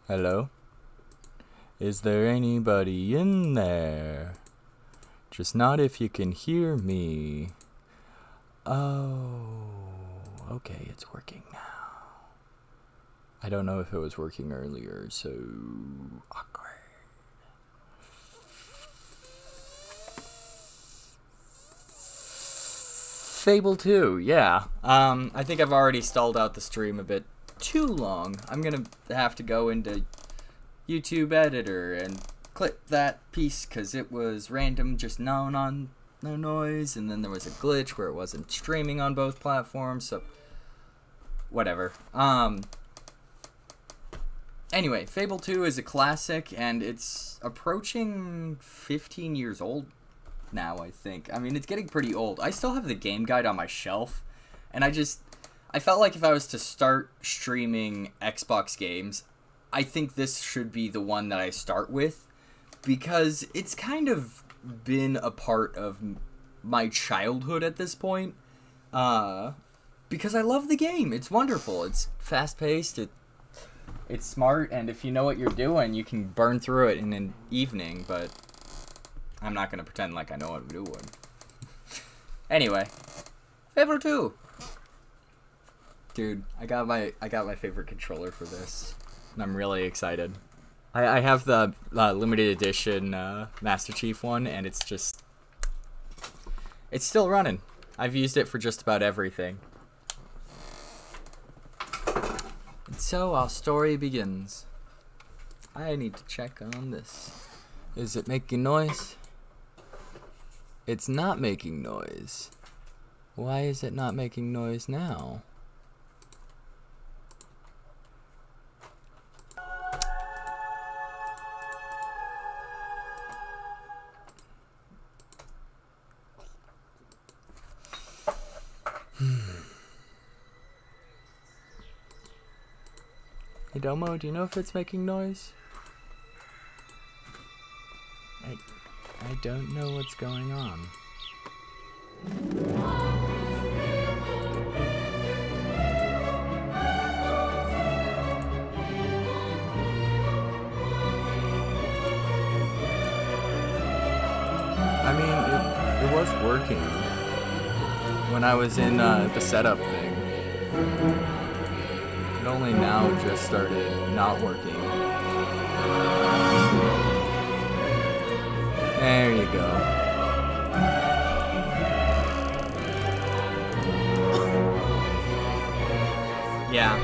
Hello? Is there anybody in there? Just not if you can hear me. Oh, okay, it's working now. I don't know if it was working earlier, so awkward. Fable 2, yeah. I think I've already stalled out the stream a bit too long. I'm gonna have to go into YouTube editor and clip that piece because it was random, just no noise, and then there was a glitch where it wasn't streaming on both platforms, so whatever. Anyway, Fable 2 is a classic, and it's approaching 15 years old now, I think. I mean, it's getting pretty old. I still have the game guide on my shelf, and I felt like if I was to start streaming Xbox games, I think this should be the one that I start with, because it's kind of been a part of my childhood at this point, because I love the game. It's wonderful. It's fast-paced, it's smart, and if you know what you're doing, you can burn through it in an evening, but I'm not going to pretend like I know what I'm doing. Anyway, Fable 2. Dude, I got my favorite controller for this, and I'm really excited. I have the limited edition Master Chief one, and it's still running. I've used it for just about everything. And so our story begins. I need to check on this. Is it making noise? It's not making noise. Why is it not making noise now? Hey Domo, do you know if it's making noise? I don't know what's going on. I mean, it was working when I was in the setup thing. It only now just started not working. There you go. Yeah,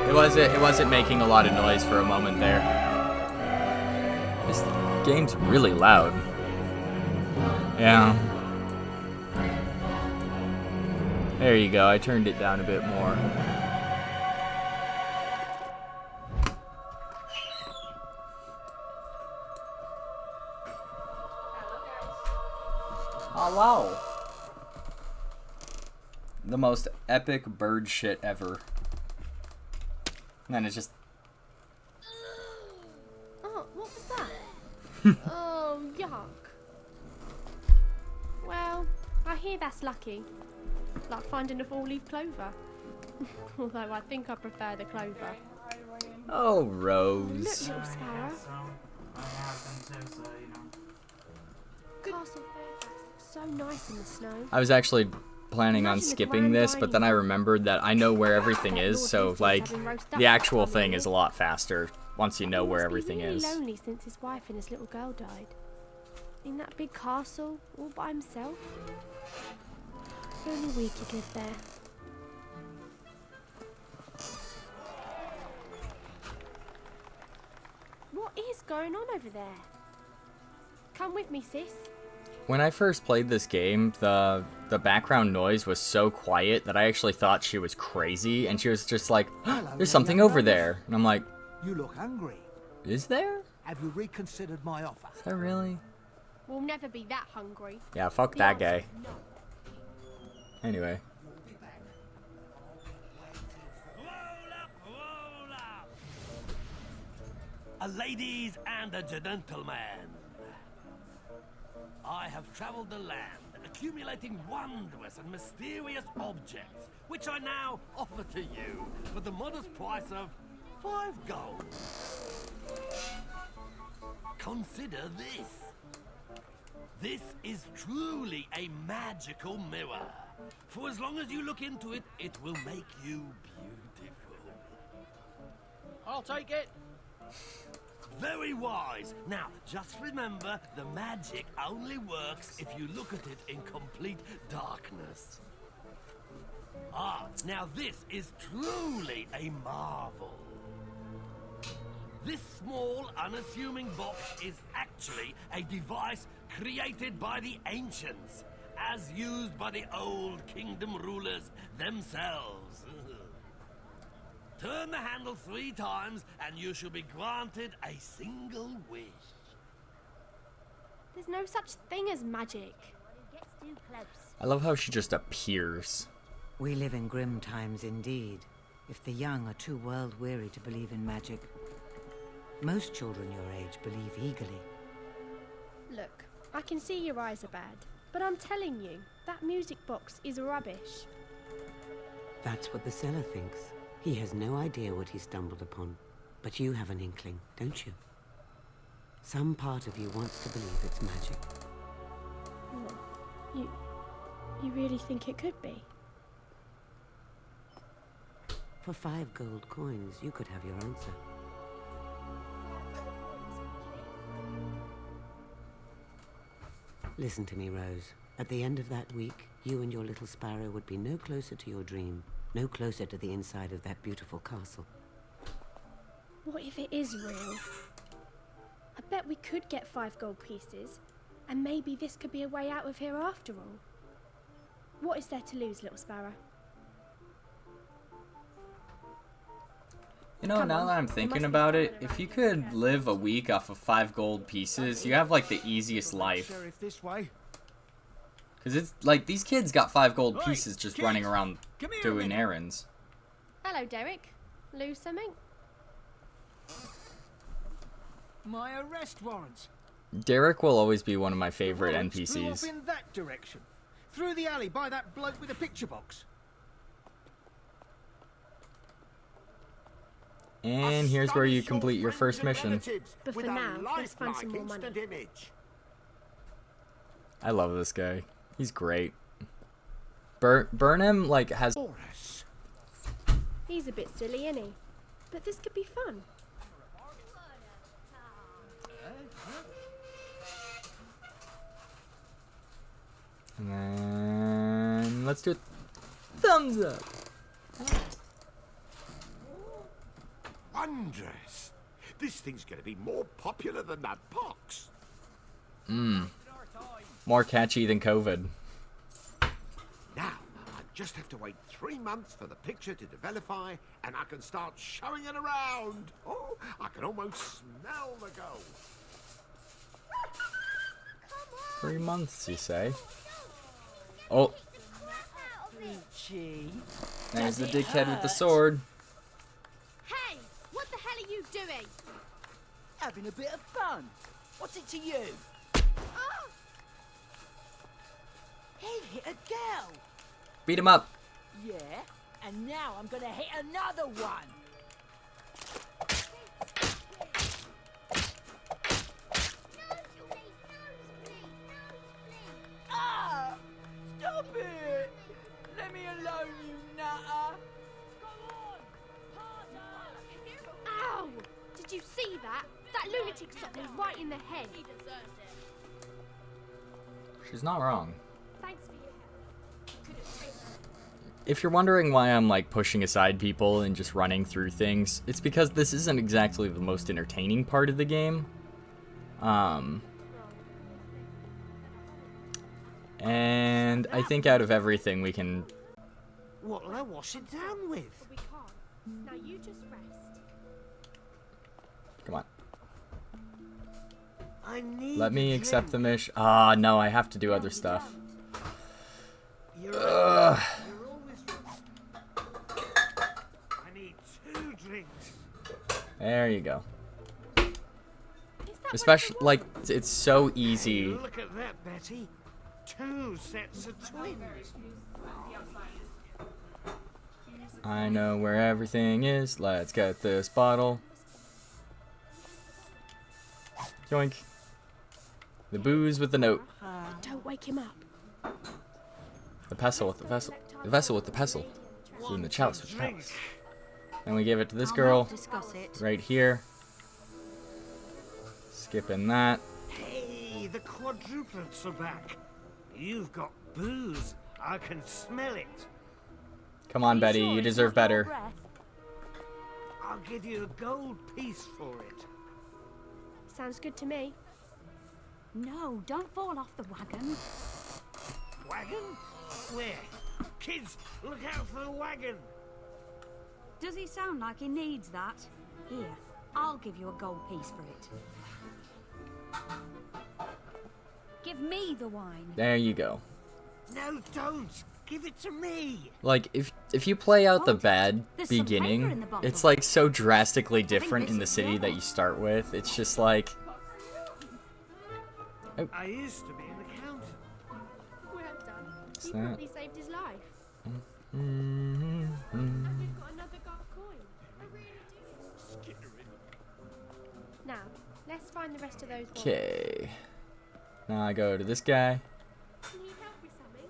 it wasn't making a lot of noise for a moment there. This game's really loud. Yeah. There you go, I turned it down a bit more. Oh, wow. The most epic bird shit ever. And then it's just... Oh, what was that? Oh, yuck. Well, I hear that's lucky. Like finding a four-leaf clover. Although I think I prefer the clover. Oh, Look, Rose. little sparrow. Castle Fairfax looks so nice in the snow. I was actually planning on skipping this, but then I remembered that I know where everything is, so, like, the actual thing is a lot faster once you know where everything is. He's been really lonely since his wife and his little girl died. In that big castle, all by himself. If only we could live there. What is going on over there? Come with me, sis. When I first played this game, the background noise was so quiet that I actually thought she was crazy, and she was just like, there's something over there. And I'm like, you look hungry. Is there? Have you reconsidered my offer? Is that really? We'll never be that hungry. Yeah, fuck that guy. Anyway. Ladies and gentlemen, I have traveled the land, accumulating wondrous and mysterious objects, which I now offer to you for the modest price of 5 gold. Consider this. This is truly a magical mirror. For as long as you look into it, it will make you beautiful. I'll take it. Very wise. Now, just remember, the magic only works if you look at it in complete darkness. Ah, now this is truly a marvel. This small, unassuming box is actually a device created by the ancients, as used by the old kingdom rulers themselves. Turn the handle 3 times and you shall be granted a single wish. There's no such thing as magic. I love how she just appears. We live in grim times indeed, if the young are too world-weary to believe in magic. Most children your age believe eagerly. Look, I can see your eyes are bad, but I'm telling you, that music box is rubbish. That's what the seller thinks. He has no idea what he stumbled upon. But you have an inkling, don't you? Some part of you wants to believe it's magic. Well, you really think it could be? For 5 gold coins, you could have your answer. Listen to me, Rose. At the end of that week, you and your little sparrow would be no closer to your dream, no closer to the inside of that beautiful castle. What if it is real? I bet we could get 5 gold pieces, and maybe this could be a way out of here after all. What is there to lose, little sparrow? You know, Come now on, that I'm there thinking must be about it, someone if you around here who could cares. live a week off of 5 gold pieces, you have like the easiest life. Sheriff, this way. Because it's like these kids got 5 gold Oi, pieces just kids, running around come here a doing minute. errands. Hello, Derek. Lose something? My arrest warrants. Derek will always be one of my favorite Warrants flew off NPCs. in that direction. Through the alley by that bloke with the picture box. And here's where you complete your first mission. But for now, let's find some more money. I love this guy. He's great. Burnham like has Horus. He's a bit silly, isn't he? But this could be fun. and then let's do it. Thumbs up. Wondrous. This thing's going to be more popular than that box. More catchy than COVID. Now, I just have to wait 3 months for the picture to developify, and I can start showing it around. Oh, I can almost smell the gold. 3 months, you say? Oh, there's the dickhead with the sword. Hey! What the hell are you doing? Having a bit of fun. What's it to you? Oh! He hit a girl. Beat him up. Yeah, and now I'm gonna hit another one. Ah! Stop it! Let me alone, you nutter! Go on! Harder! Ow! Did you see that? That lunatic shot me right in the head. She's not wrong. Thanks for your help. If you're wondering why I'm like pushing aside people and just running through things, it's because this isn't exactly the most entertaining part of the game. And I think out of everything we can... What'll I wash it down with? But we can't. Now you just rest. Come on. I need Let me a accept the drink. mission. Ah, no, I have to do other stuff. You're Ugh. You're always... I need 2 drinks. There you go. Is that Especially, what you like, it's so easy. Look at that, Betty. 2 sets of twins. I know where everything is. Let's get this bottle. Yoink. The booze with the note. Don't wake him up. The pestle with the vessel. The vessel with the pestle. And the chalice with the chalice. And we give it to this girl. Discuss it. Right here. Skipping that. Hey, the quadruplets are back. You've got booze. I can smell it. Come on, Betty. You deserve better. I'll give you a gold piece for it. Sounds good to me. No, don't fall off the wagon. Wagon? Where? Kids, look out for the wagon. Does he sound like he needs that? Here, I'll give you a gold piece for it. Give me the wine. There you go. No, don't. Give it to me. Like, if you play out the Hold it. bad There's some paper in beginning, the bottle. it's like so drastically different this in the is city that yours. you start with. It's just like, I used to be an accountant. Well done. What's You that? probably saved his life. mm-hmm. And we've got another gold coin. I really do. Now, let's find the rest of those ones. Okay. Now I go to this guy. Can you help with something?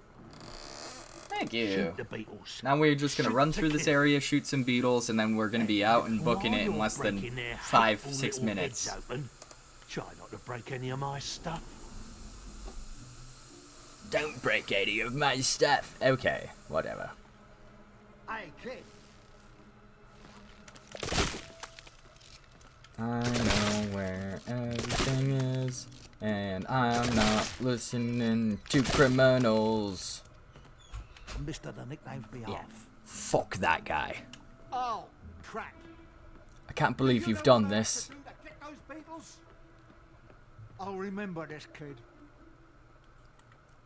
Thank you. Shoot the beetles. Now we're just gonna Shoot run the through this kid. area, shoot some beetles, and then we're gonna be out and booking While it in you're less than breaking their 5-6 hateful little minutes. heads open, try not to break any of my stuff. Don't break any of my stuff. Okay, whatever. Hey, kid. I know where everything is, and I'm not listening to criminals. Mister, the nickname's be Yeah. off. Fuck that guy. Oh, crap. I can't believe you've done this. Get those beetles? I'll remember this, kid.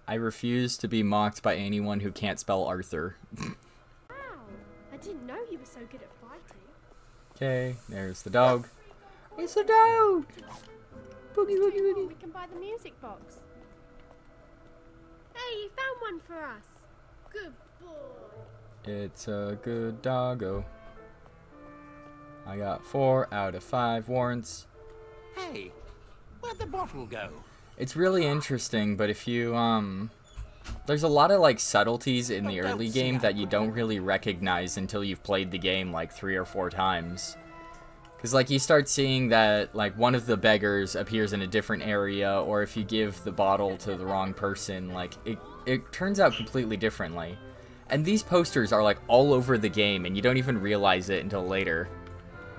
I refuse to be mocked by anyone who can't spell Arthur. Wow. I didn't know you were so good at fighting. Okay, there's the dog. It's the dog! Boogie, boogie, We boogie. can buy the music box. Hey, you found one for us. Good boy. It's a good doggo. I got 4 out of 5 warrants. Hey, where'd the bottle go? It's really interesting, but if you, there's a lot of, like, subtleties in the Don't early see game it. that you don't really recognize until you've played the game, like, 3 or 4 times. Because, like, you start seeing that, like, one of the beggars appears in a different area, or if you give the bottle to the wrong person, like, it turns out completely differently. And these posters are, like, all over the game, and you don't even realize it until later.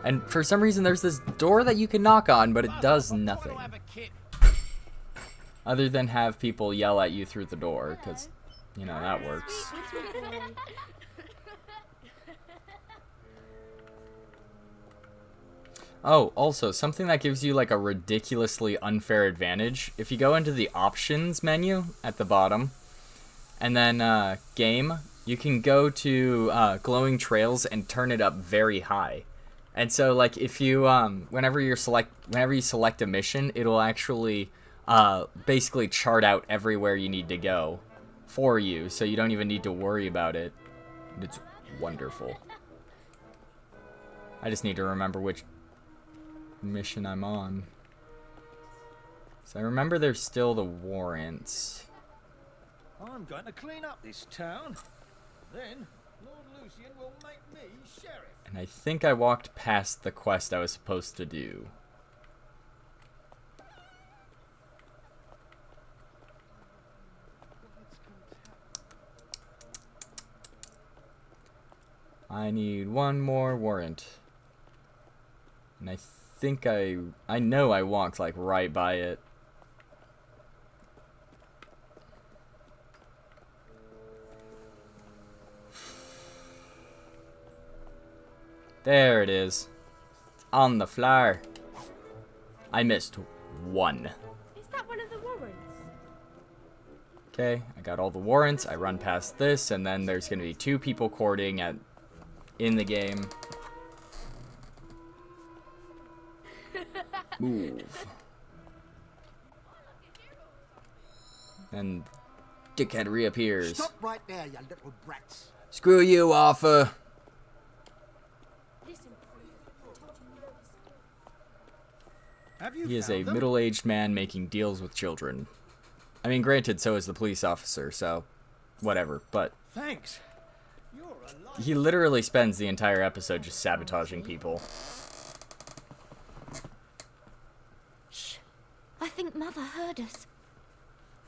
And for some reason, there's this door that you can knock on, but it does nothing. Other than have people yell at you through the door, because, you know, that works. Little boy. Oh, also, something that gives you, like, a ridiculously unfair advantage. If you go into the options menu at the bottom, and then, game, you can go to, glowing trails and turn it up very high. And so, like, if you, whenever you select a mission, it'll actually, basically chart out everywhere you need to go for you, so you don't even need to worry about it. It's wonderful. I just need to remember which mission I'm on. So I remember there's still the warrants. I'm going to clean up this town. Then Lord Lucian will make me sheriff. And I think I walked past the quest I was supposed to do. I need one more warrant. And I think I know I walked like right by it. There it is. It's on the floor. I missed one. Is that one of the warrants? Okay, I got all the warrants. I run past this, and then there's gonna be 2 people courting in the game. Move. And dickhead reappears. Stop right there, you little brats. Screw you, Arthur. Listen, I told you no. Have you He is a found them? middle-aged man making deals with children. I mean, granted, so is the police officer, so whatever, but Thanks. You're a he literally spends the entire episode just sabotaging people. Shh. I think Mother heard us.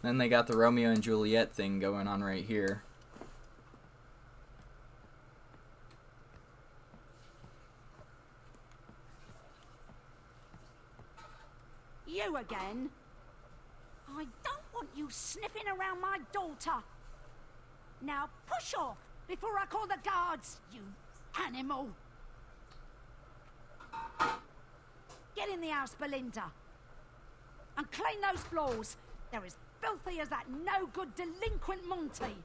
Then they got the Romeo and Juliet thing going on right here. You again? I don't want you sniffing around my daughter. Now push off before I call the guards, you animal. Get in the house, Belinda. And clean those floors. They're as filthy as that no-good delinquent Monty.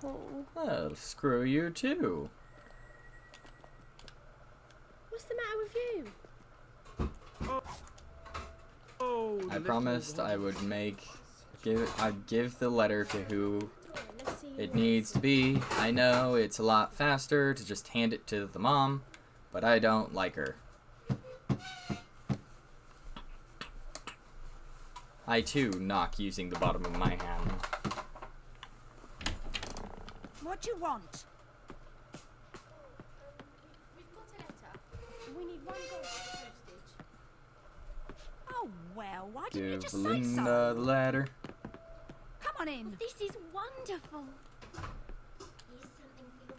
Oh, Well, screw you too. what's the matter with you? I promised I would I'd give the letter to who Let's see it who needs to be. I know it's a lot faster to just hand it to the mom, but I don't like her. I too knock using the bottom of my hand. What do you want? We've got a letter. We need one gold for postage. Oh, well, why didn't you Give just say Belinda so? the letter. Come on in. This is wonderful. Here's something for your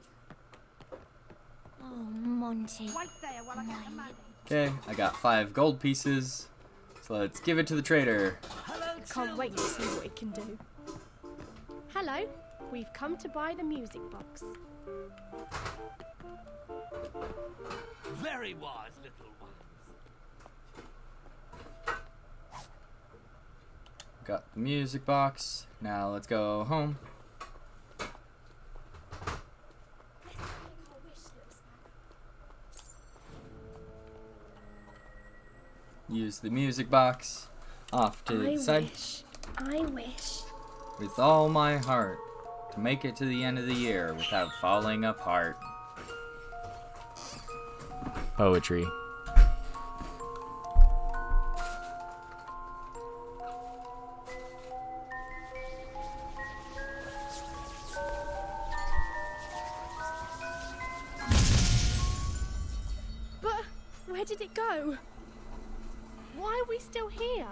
trouble. Oh, Monty. Wait there while I get the money. Okay, I got 5 gold pieces. So let's give it to the trader. Can't wait to see what it can do. Hello, we've come to buy the music box. Very wise, little ones. Got the music box. Now let's go home. Use the music box. Off to the side. I wish. With all my heart. To make it to the end of the year without falling apart. Poetry. But where did it go? Why are we still here?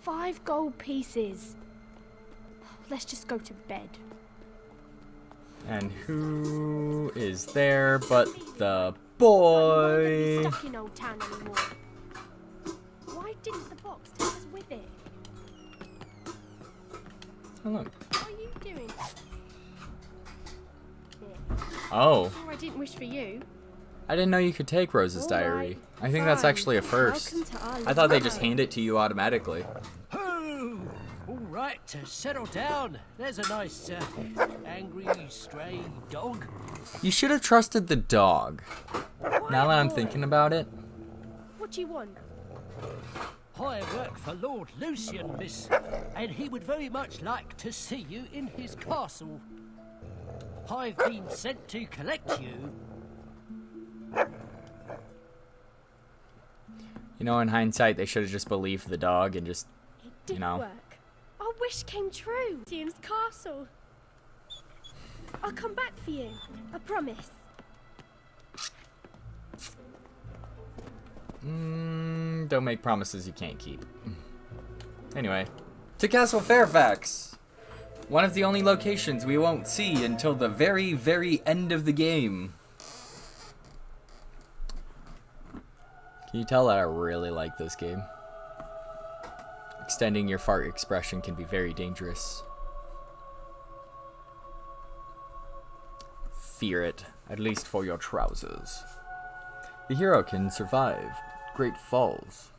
5 gold pieces. Let's just go to bed. And who is there but the We won't be boy? stuck in Old Town anymore. Why didn't the box take us with it? Oh, look. What are you doing? Yeah. Oh, Sure, I didn't wish for you. I didn't know you could take Rose's All diary. right, I think that's fine. actually a first. Welcome to our I thought they little just home. hand it to you automatically. Oh, all right, settle down. There's a nice, angry, stray dog. You should have trusted the dog. Now that I'm thinking about it. What do you want? I work for Lord Lucian, miss, and he would very much like to see you in his castle. I've been sent to collect you. You know, in hindsight, they should have just believed the dog and just, It did know. work. Our wish came true. Lucian's castle. I'll come back for you. I promise. Don't make promises you can't keep. Anyway, to Castle Fairfax. One of the only locations we won't see until the very, very end of the game. Can you tell that I really like this game? Extending your fart expression can be very dangerous. Fear it, at least for your trousers. The hero can survive great falls.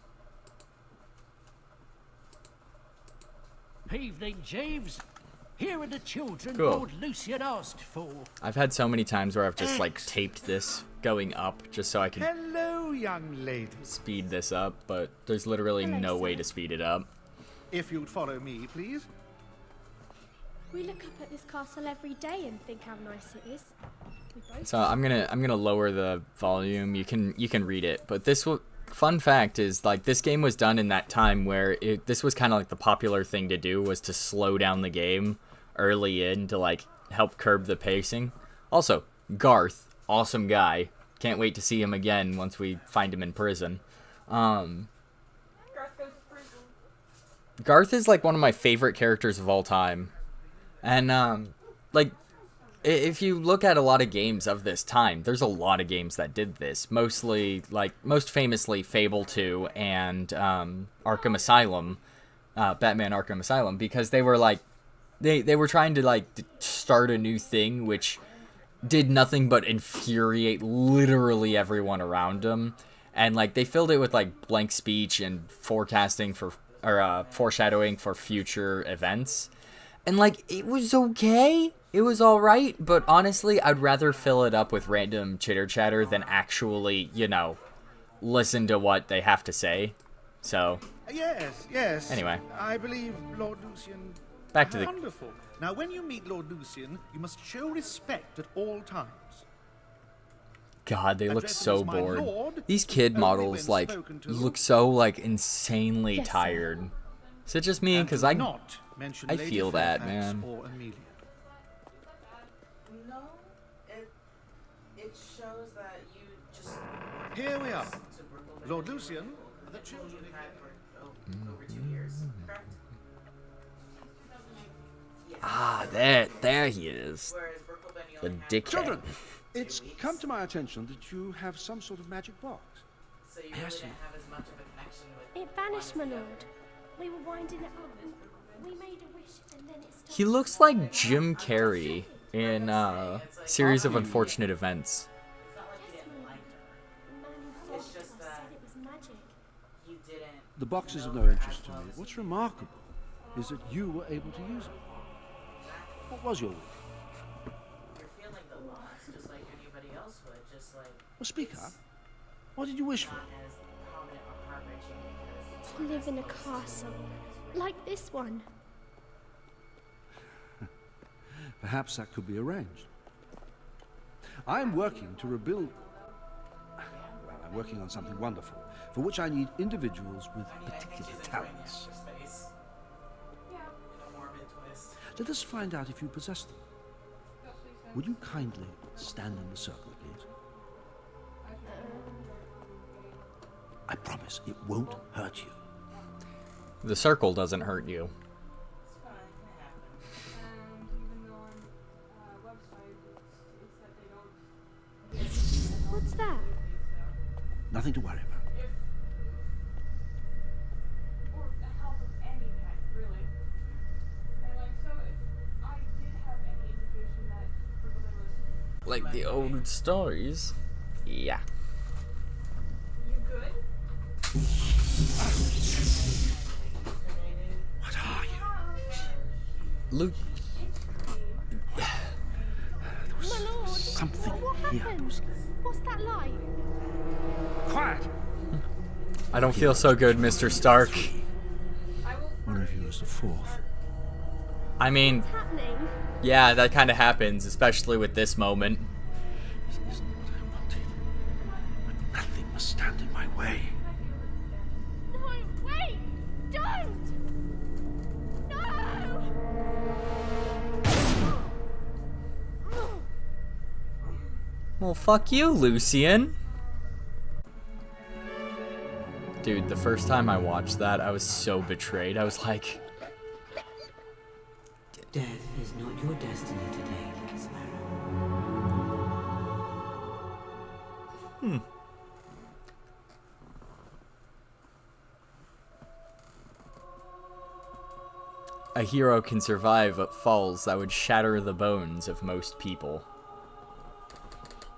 Evening, Jeeves. Here are the children Cool. Lord Lucian asked for. I've had so many times where I've just like taped this going up just so I can Hello, young lady. speed this up, but there's literally Hello, no way sir. to speed it up. If you'd follow me, please. We look up at this castle every day and think how nice it is. We both So I'm gonna lower the volume. You can read it, but fun fact is, like, this game was done in that time where this was kind of like the popular thing to do, was to slow down the game early in to like help curb the pacing. Also, Garth, awesome guy. Can't wait to see him again once we find him in prison. Garth is like one of my favorite characters of all time. And like, if you look at a lot of games of this time, there's a lot of games that did this. Mostly, like, most famously Fable 2 and Arkham Asylum, Batman Arkham Asylum, because they were like, they were trying to like start a new thing which did nothing but infuriate literally everyone around them. And like, they filled it with like blank speech and foreshadowing for future events. And like, it was okay. It was alright, but honestly, I'd rather fill it up with random chitter chatter than actually, you know, listen to what they have to say. So. Yes. Anyway. I believe Lord Lucian. Back to the. Wonderful. Now, when you meet Lord Lucian, you must show respect at all times. God, they look so bored. These kid models, like, look so, like, insanely tired. Is it just me? Because I feel that, man. No, it shows that you just... Here we are. Lord Lucian, the children over 2 years, correct? Ah, there he is. The dickhead. Children, it's come to my attention that you have some sort of magic box. So you really didn't have as much of a connection with... It vanished, my lord. We were winding it up and we made a wish and then it stopped. He looks like Jim Carrey in Series of Unfortunate Events. It's just that you didn't... The box is of no interest to me. What's remarkable is that you were able to use it. What was your wish? You're feeling the loss just like anybody else would, just like... Well, speak up. What did you wish for? To live in a castle, like this one. Perhaps that could be arranged. I'm working to rebuild... Well, I'm working on something wonderful, for which I need individuals with particular talents. Let us find out if you possess them. Would you kindly stand in the circle, please? I promise it won't hurt you. The circle doesn't hurt you. What's that? Nothing to worry about. Like the old stories. Yeah. You good? What are you? Luke. My lord, something what happened? What's that light? Quiet! I don't feel so good, Mr. Stark. One of you is the fourth. I mean, What's happening? yeah, that kind of happens, especially with this moment. This isn't what I wanted. But nothing must stand in my way. No, wait! Don't! No! Well, fuck you, Lucian. Dude, the first time I watched that, I was so betrayed. I was like... Death is not your destiny today, little sparrow. A hero can survive falls that would shatter the bones of most people.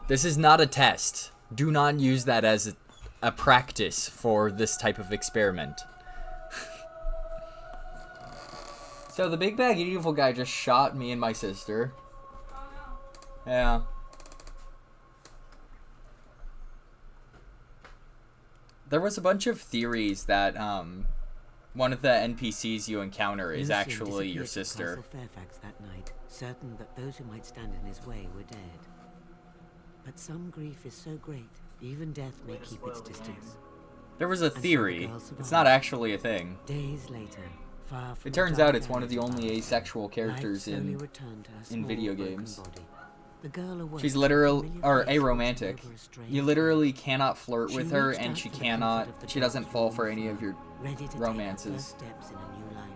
This is not a test. Do not use that as a practice for this type of experiment. So the big bag evil guy just shot me and my sister. Yeah. There was a bunch of theories that one of the NPCs you encounter is Lucian actually your disappeared sister. from Castle Fairfax that night, certain that those who might stand in his way were dead. But some grief is so great, even death may keep its distance. There was a theory. It's not actually a thing. Days later, far from It turns out it's one of the only asexual characters slowly in returned to her video small, broken games. body. The girl awoke She's to a literal familiar or face aromantic. over a strange You literally cannot flirt She with her, reached and out she for the cannot. comfort of the She doesn't dogs fall who for were any of your ready to take her romances. first steps in a new life.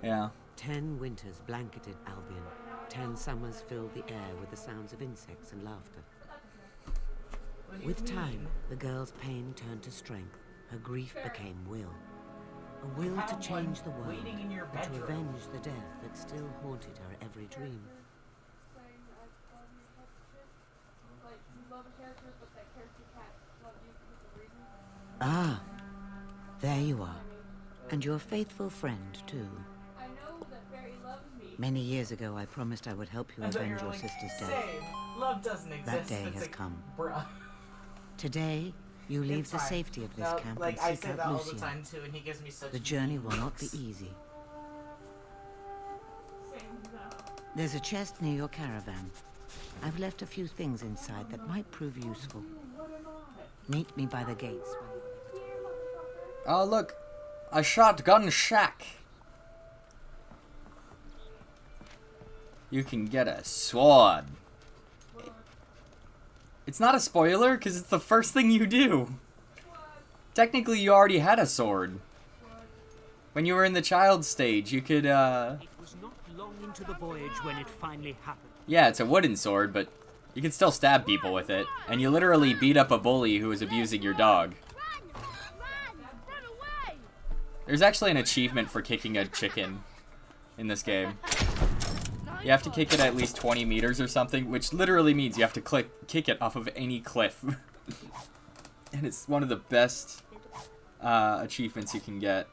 Yeah. 10 winters blanketed Albion. 10 summers filled the air with the sounds of insects and laughter. With time, the girl's pain turned to strength. Her grief became will. A will to change the world, and to avenge the death that still haunted her every dream. Ah, there you are. And your faithful friend, too. Many years ago, I promised I would help you avenge your sister's death. Love doesn't exist. That day It's has like, come. bruh. Today, you leave It's the fine. safety of this No, camp like, and I seek say out that all the Lucian. time too, and he gives me such The journey will not be mean easy. There's a chest near your caravan. I've left a few things inside that might prove useful. Meet me by the gates. Oh, look. A shotgun shack. You can get a sword. It's not a spoiler, because it's the first thing you do. Technically, you already had a sword. When you were in the child stage, you could, It was not long into the voyage when it finally happened. Yeah, it's a wooden sword, but you can still stab people with it. And you literally beat up a bully who was abusing your dog. There's actually an achievement for kicking a chicken in this game. You have to kick it at least 20 meters or something, which literally means you have to kick it off of any cliff. And it's one of the best achievements you can get.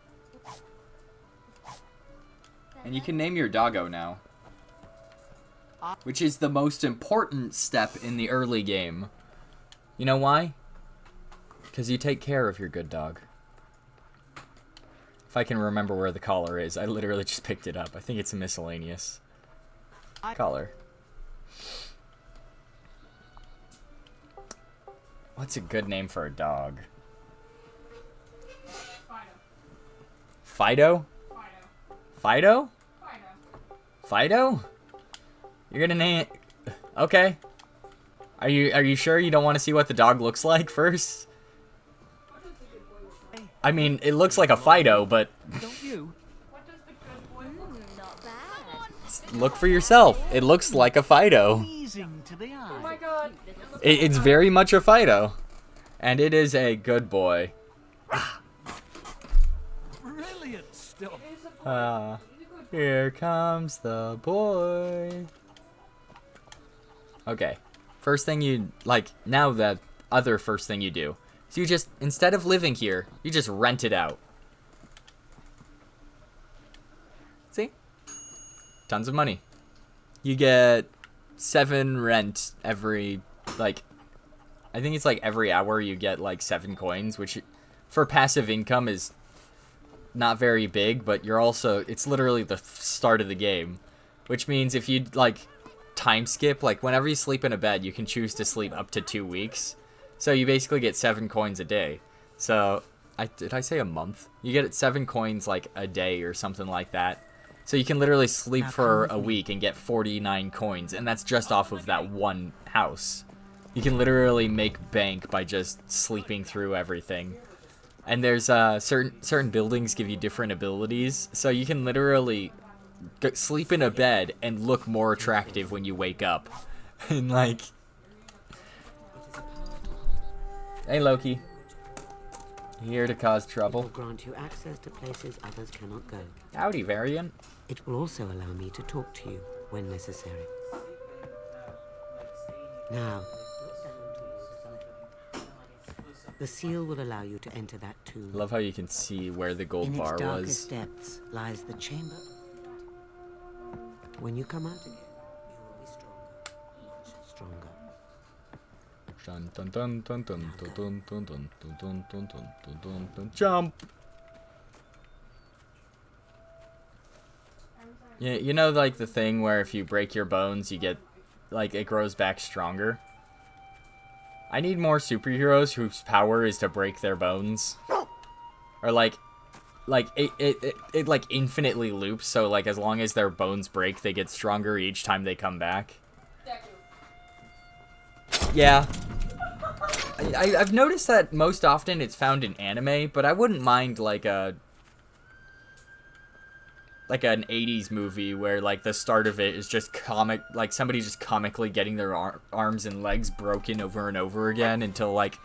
And you can name your doggo now. Which is the most important step in the early game. You know why? Because you take care of your good dog. If I can remember where the collar is, I literally just picked it up. I think it's a miscellaneous collar. What's a good name for a dog? Fido? Fido? Fido? You're gonna name it... Okay. Are you sure you don't want to see what the dog looks like first? I mean, it looks like a Fido, but... Don't you? Look for yourself. It looks like a Fido. Pleasing to the eye. Oh my god. It's very much a Fido. And it is a good boy. Brilliant stuff. Here comes the boy. Okay. First thing you... Like, now the other first thing you do. So you just, instead of living here, you just rent it out. See? Tons of money. You get 7 rent every, like, I think it's like every hour you get like 7 coins, which for passive income is not very big, but you're also, it's literally the start of the game. Which means if you, like, time skip, like, whenever you sleep in a bed, you can choose to sleep up to 2 weeks. So you basically get 7 coins a day. So, did I say a month? You get 7 coins like a day or something like that. So you can literally sleep for a week and get 49 coins, and that's just off of that one house. You can literally make bank by just sleeping through everything. And there's certain buildings give you different abilities, so you can literally sleep in a bed and look more attractive when you wake up. And like... Hey, Loki. Here to cause trouble. It will grant you access to places others cannot go. Howdy, Variant. It will also allow me to talk to you when necessary. Now, the seal will allow you to enter that tomb. I love how you can see where the gold bar In its was. darkest depths lies the chamber. When you come out again, you will be stronger, much stronger. Dun dun dun dun dun dun dun dun dun dun dun dun dun dun dun. Jump! Yeah, you know, like the thing where if you break your bones, you get, like, it grows back stronger? I need more superheroes whose power is to break their bones. Or, like it like, infinitely loops, so, like, as long as their bones break, they get stronger each time they come back. Yeah. I've noticed that most often it's found in anime, but I wouldn't mind, like, an 80s movie where, like, the start of it is just comic, like, somebody just comically getting their arms and legs broken over and over again until, like,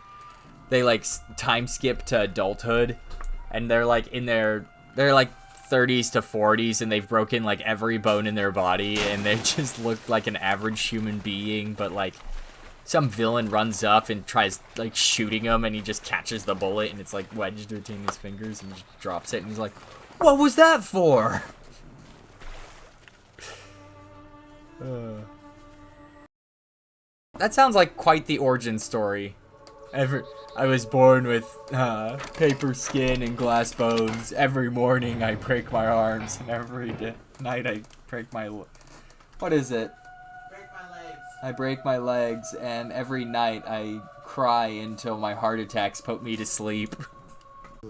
they, like, time skip to adulthood, and they're, like, they're, like, 30s to 40s, and they've broken, like, every bone in their body, and they just look like an average human being, but, like, some villain runs up and tries, like, shooting him, and he just catches the bullet, and it's, like, wedged between his fingers, and just drops it, and he's like, what was that for? That sounds like quite the origin story. I was born with paper skin and glass bones. Every morning I break my arms, and every night I break my... What is it? Break my legs. I break my legs, and every night I cry until my heart attacks put me to sleep.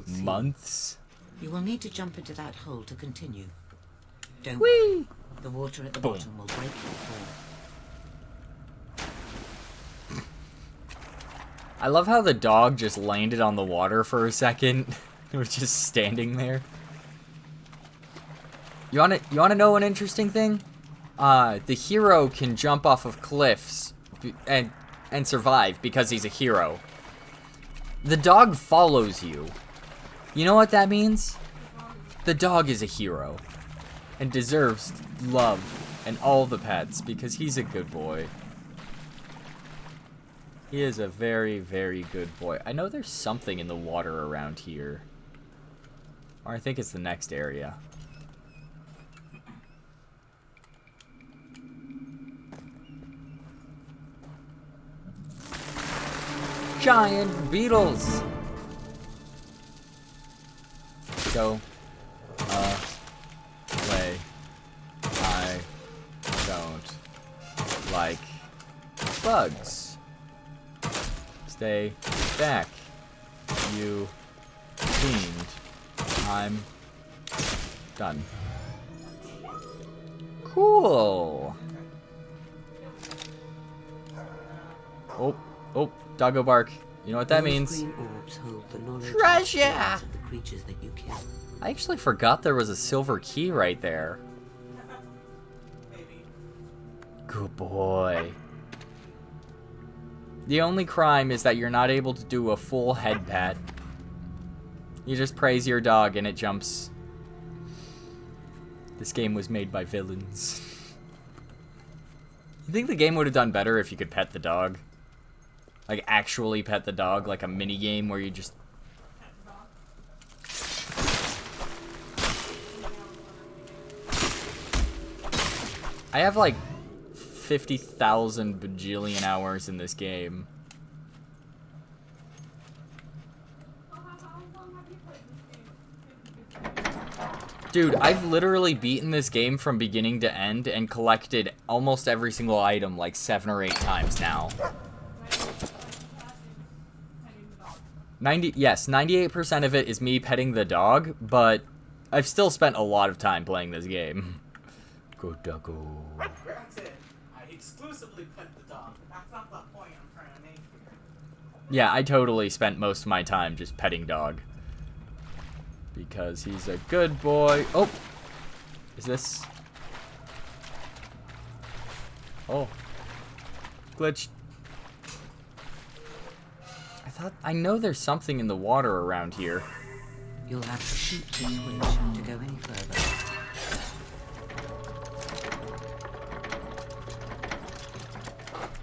Months? You will need to jump into that hole to continue. Don't Whee! worry. The water at the Boom. bottom will break your fall. I love how the dog just landed on the water for a second. It was just standing there. You wanna know an interesting thing? The hero can jump off of cliffs and survive because he's a hero. The dog follows you. You know what that means? The dog is a hero and deserves love and all the pets because he's a good boy. He is a very, very good boy. I know there's something in the water around here. Or I think it's the next area. Giant beetles! Go away. I don't like bugs. Stay back, you fiend. I'm done. Cool. Oh, doggo bark. You know what that means? Green orbs hold the knowledge Treasure! of the creatures that you kill. I actually forgot there was a silver key right there. Good boy. The only crime is that you're not able to do a full head pat. You just praise your dog and it jumps. This game was made by villains. You think the game would have done better if you could pet the dog? Like, actually pet the dog, like a mini game where you just... I have like 50,000 bajillion hours in this game. Dude, I've literally beaten this game from beginning to end and collected almost every single item like 7 or 8 times now. 98% of it is me petting the dog, but I've still spent a lot of time playing this game. Go doggo. That's it. I exclusively pet the dog. That's not the point I'm trying to make here. Yeah, I totally spent most of my time just petting dog. Because he's a good boy. Oh! Is this... Oh. Glitch. I know there's something in the water around here. You'll have to shoot the switch to go any further.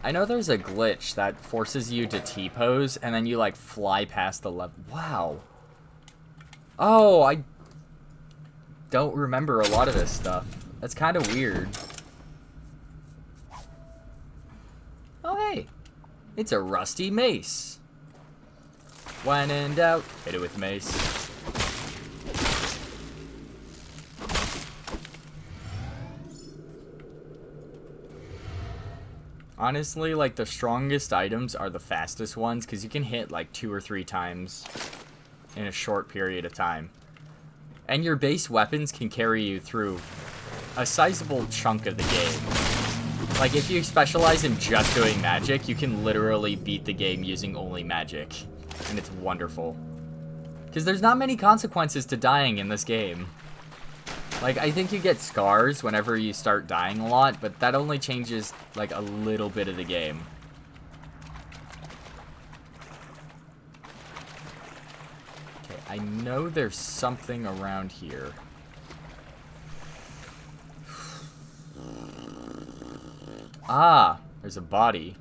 I know there's a glitch that forces you to T-pose, and then you, like, fly past the level. Wow. Oh, I don't remember a lot of this stuff. That's kind of weird. Oh, hey. It's a rusty mace. When in doubt, hit it with mace. Honestly, like, the strongest items are the fastest ones, because you can hit, like, 2 or 3 times in a short period of time. And your base weapons can carry you through a sizable chunk of the game. Like, if you specialize in just doing magic, you can literally beat the game using only magic. And it's wonderful. Because there's not many consequences to dying in this game. Like, I think you get scars whenever you start dying a lot, but that only changes, like, a little bit of the game. Okay, I know there's something around here. Ah, there's a body.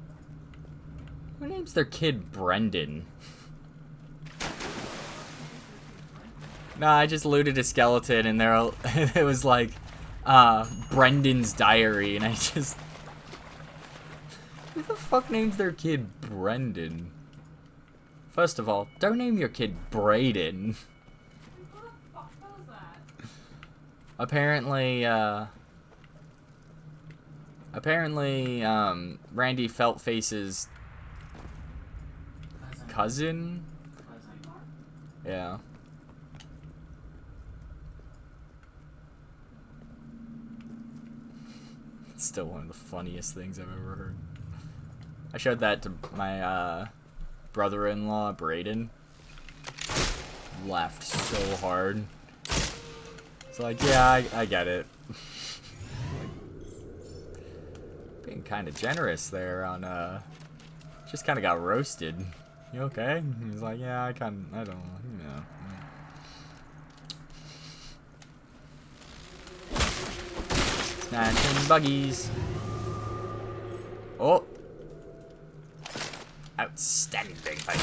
Who names their kid Brendan? Nah, I just looted a skeleton and there it was like Brendan's diary, and I just, who the fuck names their kid Brendan? First of all, don't name your kid Brayden. Apparently Randy Feltface's cousin? Yeah. It's still one of the funniest things I've ever heard. I showed that to my brother-in-law, Brayden. Laughed so hard. It's like, yeah, I get it. Being kind of generous there on, just kind of got roasted. You okay? He's like, yeah, I don't, you know. Snatching buggies. Oh. Outstanding fight.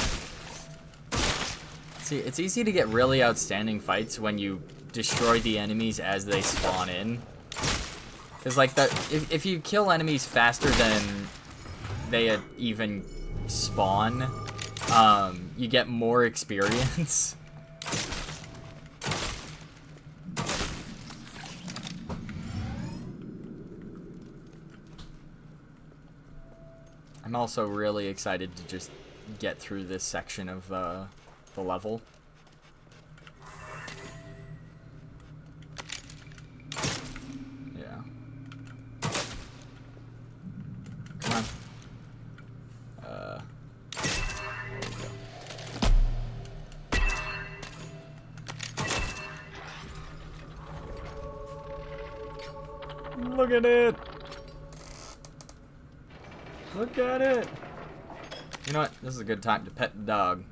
See, it's easy to get really outstanding fights when you destroy the enemies as they spawn in. Because, like, if you kill enemies faster than they even spawn, you get more experience. I'm also really excited to just get through this section of the level. Yeah. Come on. Look at it! Look at it! You know what? This is a good time to pet the dog.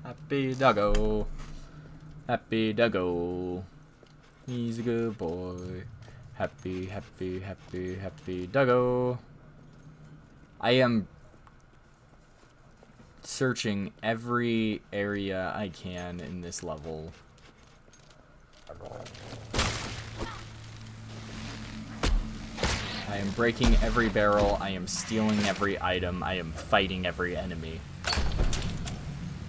Happy doggo. Happy doggo. He's a good boy. Happy, happy, happy, happy doggo. I am searching every area I can in this level. I am breaking every barrel, I am stealing every item, I am fighting every enemy.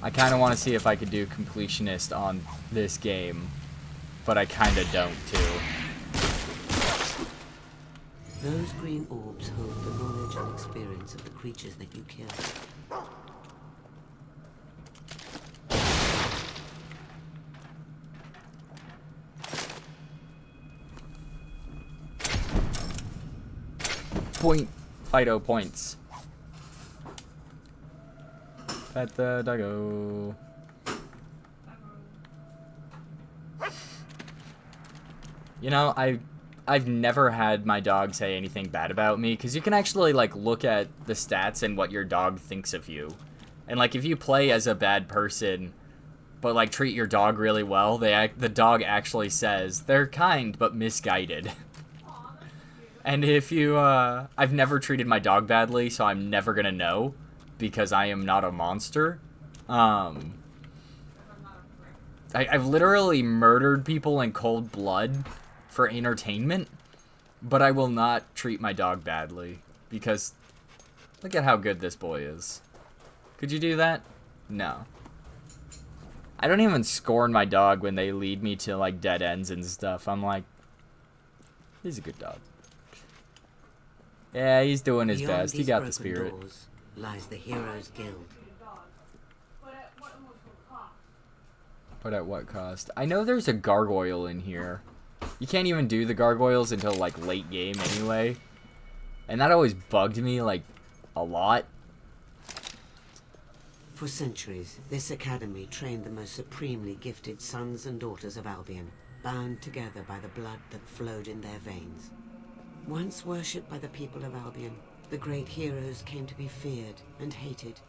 I kind of want to see if I could do completionist on this game, but I kind of don't too. Those green orbs hold the knowledge and experience of the creatures that you kill. Point. Fido points. Pet the doggo. You know, I've never had my dog say anything bad about me, because you can actually, like, look at the stats and what your dog thinks of you. And, like, if you play as a bad person, but, like, treat your dog really well, the dog actually says, they're kind but misguided. And if you, I've never treated my dog badly, so I'm never gonna know, because I am not a monster. I've literally murdered people in cold blood for entertainment, but I will not treat my dog badly, because look at how good this boy is. Could you do that? No. I don't even scorn my dog when they lead me to, like, dead ends and stuff. I'm like, He's a good dog. Yeah, he's doing his Beyond best. He these got the broken spirit. doors lies the Heroes Guild. But at what cost? I know there's a gargoyle in here. You can't even do the gargoyles until, like, late game anyway. And that always bugged me, like, a lot. For centuries, this academy trained the most supremely gifted sons and daughters of Albion, bound together by the blood that flowed in their veins. Once worshipped by the people of Albion, the great heroes came to be feared and hated.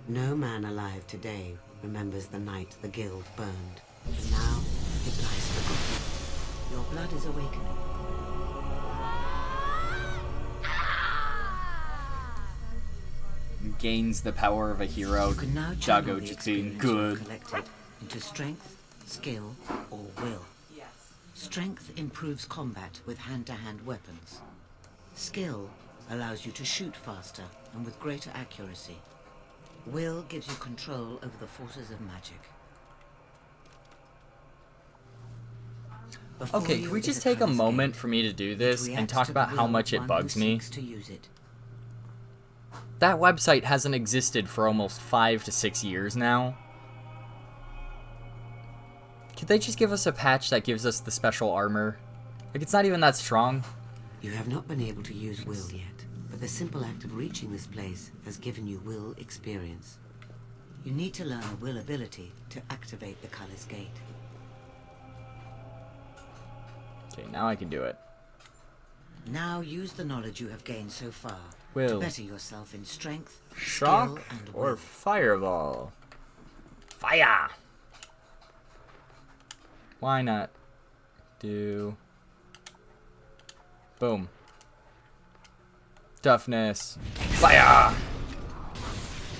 No man alive today remembers the night the guild burned. And now, it lies forgotten. Your blood is awakening. Gains the power of a hero. You can now channel Dago the just being experience good. you've collected into strength, skill, or will. Strength improves combat with hand-to-hand weapons. Skill allows you to shoot faster and with greater accuracy. Will gives you control over the forces of magic. Before Okay, you can we is just a take a colour moment scheme. for me to do It this and reacts talk to the about how will much of it one bugs who me? seeks to use it. That website hasn't existed for almost 5 to 6 years now. Could they just give us a patch that gives us the special armor? Like, it's not even that strong. You have not been able to use will yet, but the simple act of reaching this place has given you will experience. You need to learn a will ability to activate the color's gate. Okay, now I can do it. Now use the knowledge you have gained so far Will. to better yourself in strength, Shock skill, and or will. fireball? Fire! Why not do... Boom. Toughness. Fire!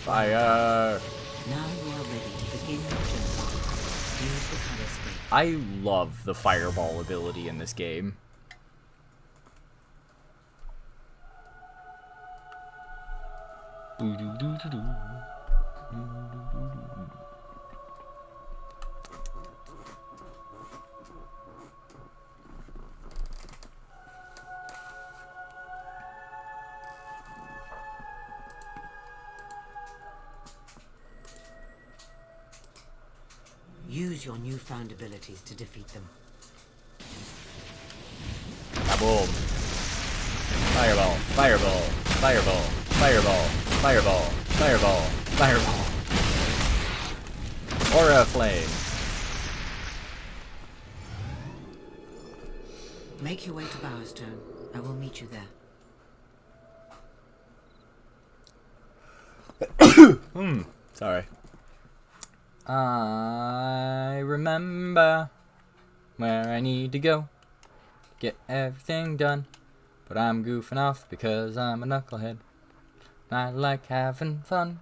Fire! Now you are ready to begin your journey. Use the color's gate. I love the fireball ability in this game. Use your newfound abilities to defeat them. Kaboom. Fireball, fireball, fireball, fireball, fireball, fireball, fireball. Aura flame. Make your way to Bowerstone. I will meet you there. Sorry. I remember where I need to go. Get everything done. But I'm goofing off because I'm a knucklehead. I like having fun.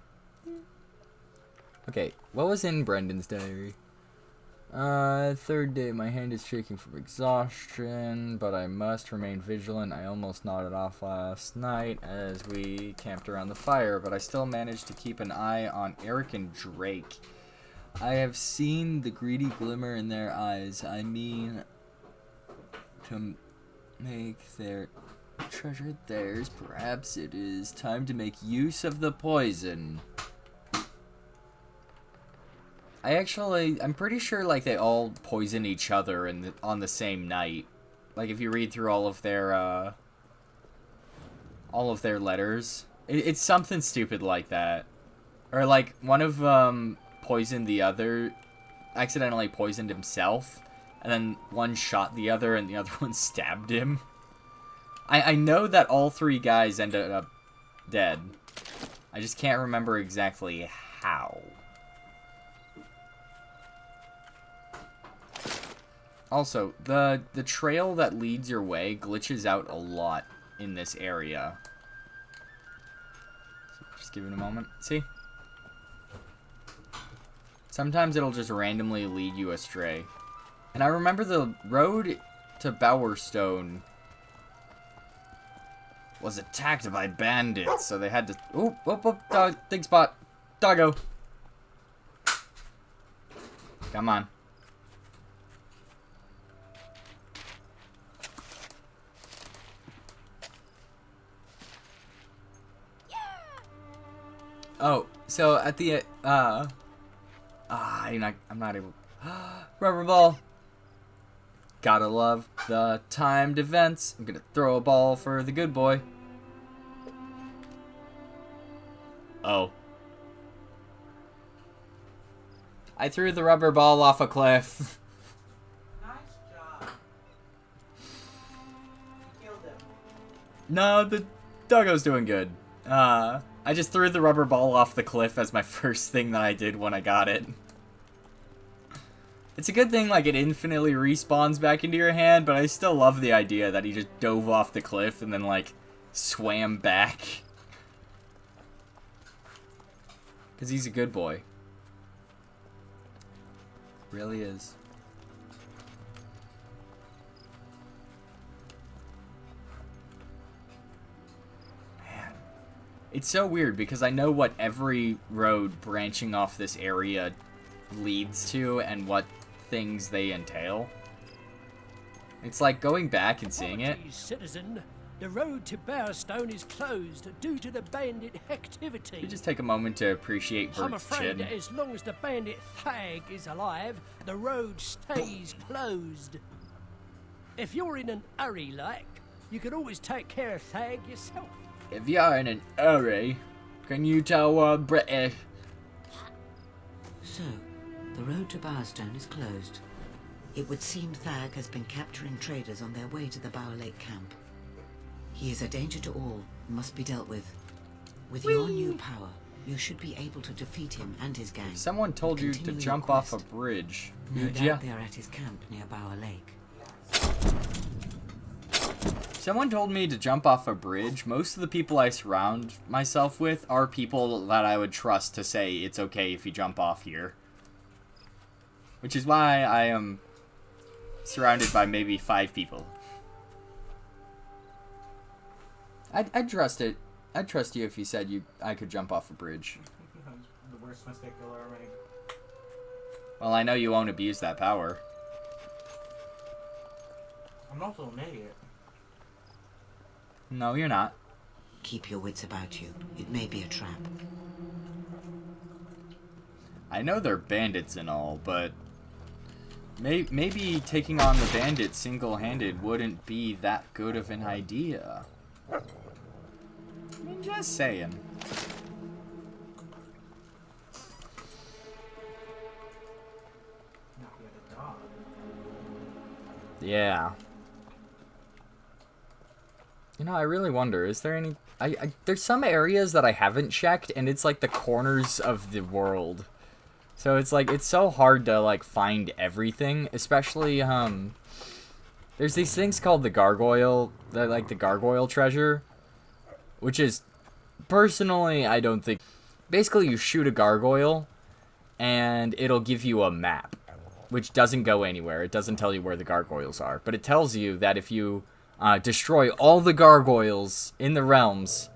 Okay, what was in Brendan's diary? Third day, my hand is shaking from exhaustion, but I must remain vigilant. I almost nodded off last night as we camped around the fire, but I still managed to keep an eye on Eric and Drake. I have seen the greedy glimmer in their eyes. I mean, to make their treasure theirs, perhaps it is time to make use of the poison. I'm pretty sure, like, they all poison each other on the same night. Like, if you read through all of their letters, it's something stupid like that. Or, like, one of them poisoned the other, accidentally poisoned himself, and then one shot the other, and the other one stabbed him. I know that all three guys ended up dead. I just can't remember exactly how. Also, the trail that leads your way glitches out a lot in this area. So just give it a moment. See? Sometimes it'll just randomly lead you astray. And I remember the road to Bowerstone was attacked by bandits, so they had to... Oh, dog, dig spot. Doggo. Come on. Oh, so at the I'm not able. Rubber ball. Gotta love the timed events. I'm gonna throw a ball for the good boy. Oh. I threw the rubber ball off a cliff. Nice job. You killed him. No, the doggo's doing good. I just threw the rubber ball off the cliff as my first thing that I did when I got it. It's a good thing, like, it infinitely respawns back into your hand, but I still love the idea that he just dove off the cliff and then, like, swam back. Because he's a good boy. Really is. Man. It's so weird because I know what every road branching off this area leads to and what things they entail. It's like going back and seeing it. Apologies, citizen. The road to Bowerstone is closed due to the bandit activity. You just take a moment to appreciate I'm Bert's afraid chin. that as long as the bandit Thag is alive, the road stays closed. If you're in an hurry, like, you can always take care of Thag yourself. If you're in an hurry, can you tell British? So, the road to Bowerstone is closed. It would seem Thag has been capturing traders on their way to the Bower Lake camp. He is a danger to all and must be dealt with. With your new power, you should be able to defeat him and his gang. Someone told you to Continue your jump off a bridge. No Did ya? doubt they are at his camp near Bower Lake. Someone told me to jump off a bridge. Most of the people I surround myself with are people that I would trust to say it's okay if you jump off here. Which is why I am surrounded by maybe 5 people. I'd trust it. I'd trust you if you said I could jump off a bridge. The worst mistake you'll ever make. Well, I know you won't abuse that power. I'm also an idiot. No, you're not. Keep your wits about you. It may be a trap. I know they're bandits and all, but maybe taking on the bandits single-handed wouldn't be that good of an idea. I mean, just saying. Not yet a dog. Yeah. You know, I really wonder, is there any... there's some areas that I haven't checked, and it's like the corners of the world. So it's like, it's so hard to, like, find everything, especially, there's these things called the gargoyle, the gargoyle treasure, which is, personally, I don't think... Basically, you shoot a gargoyle, and it'll give you a map, which doesn't go anywhere. It doesn't tell you where the gargoyles are, but it tells you that if you destroy all the gargoyles in the realms,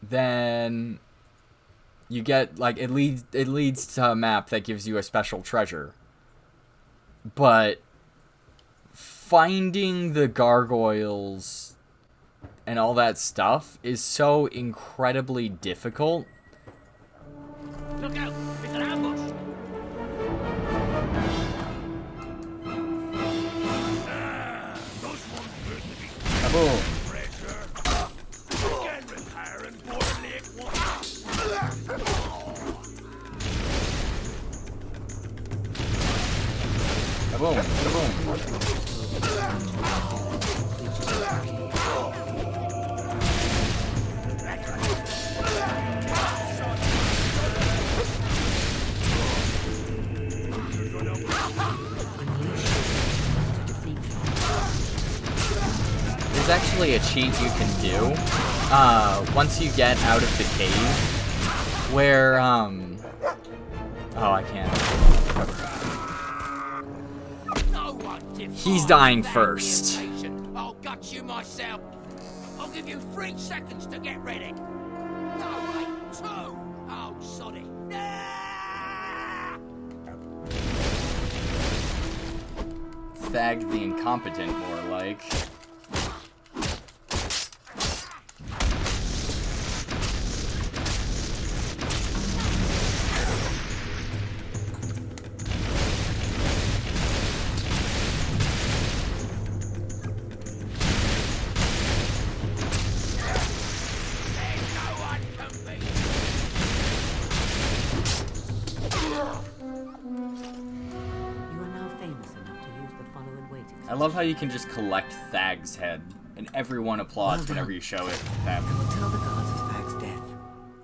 then you get, like, it leads to a map that gives you a special treasure. But finding the gargoyles and all that stuff is so incredibly difficult. Look out! It's an ambush! Kaboom! Kaboom! Kaboom! There's actually a cheat you can do once you get out of the cave where oh, I can't. He's dying first. I'll gut you myself. I'll give you 3 seconds to get ready. No, wait, 2. Oh, sorry. Thag the incompetent, more like. love how you can just collect Thag's head, and everyone applauds Well whenever done. you show it to them. I will tell the guards of Thag's death.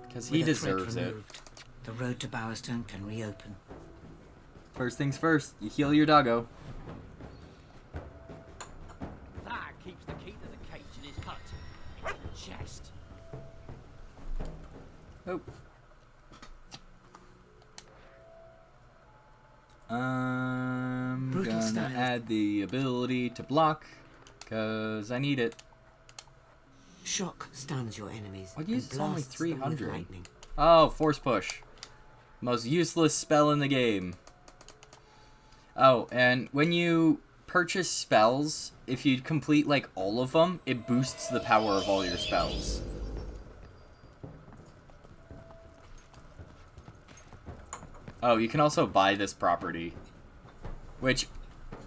Because he With a threat deserves it. removed, the road to Bowerstone can reopen. First things first, you heal your doggo. Thag keeps the key to the cage in his hut. It's in the chest. Oh. I'm Brutal gonna style. add the ability to block, because I need it. Shock stuns your enemies. What and use it's only blasts them with 300? lightning. Oh, force push. Most useless spell in the game. Oh, and when you purchase spells, if you complete like all of them, it boosts the power of all your spells. Oh, you can also buy this property, which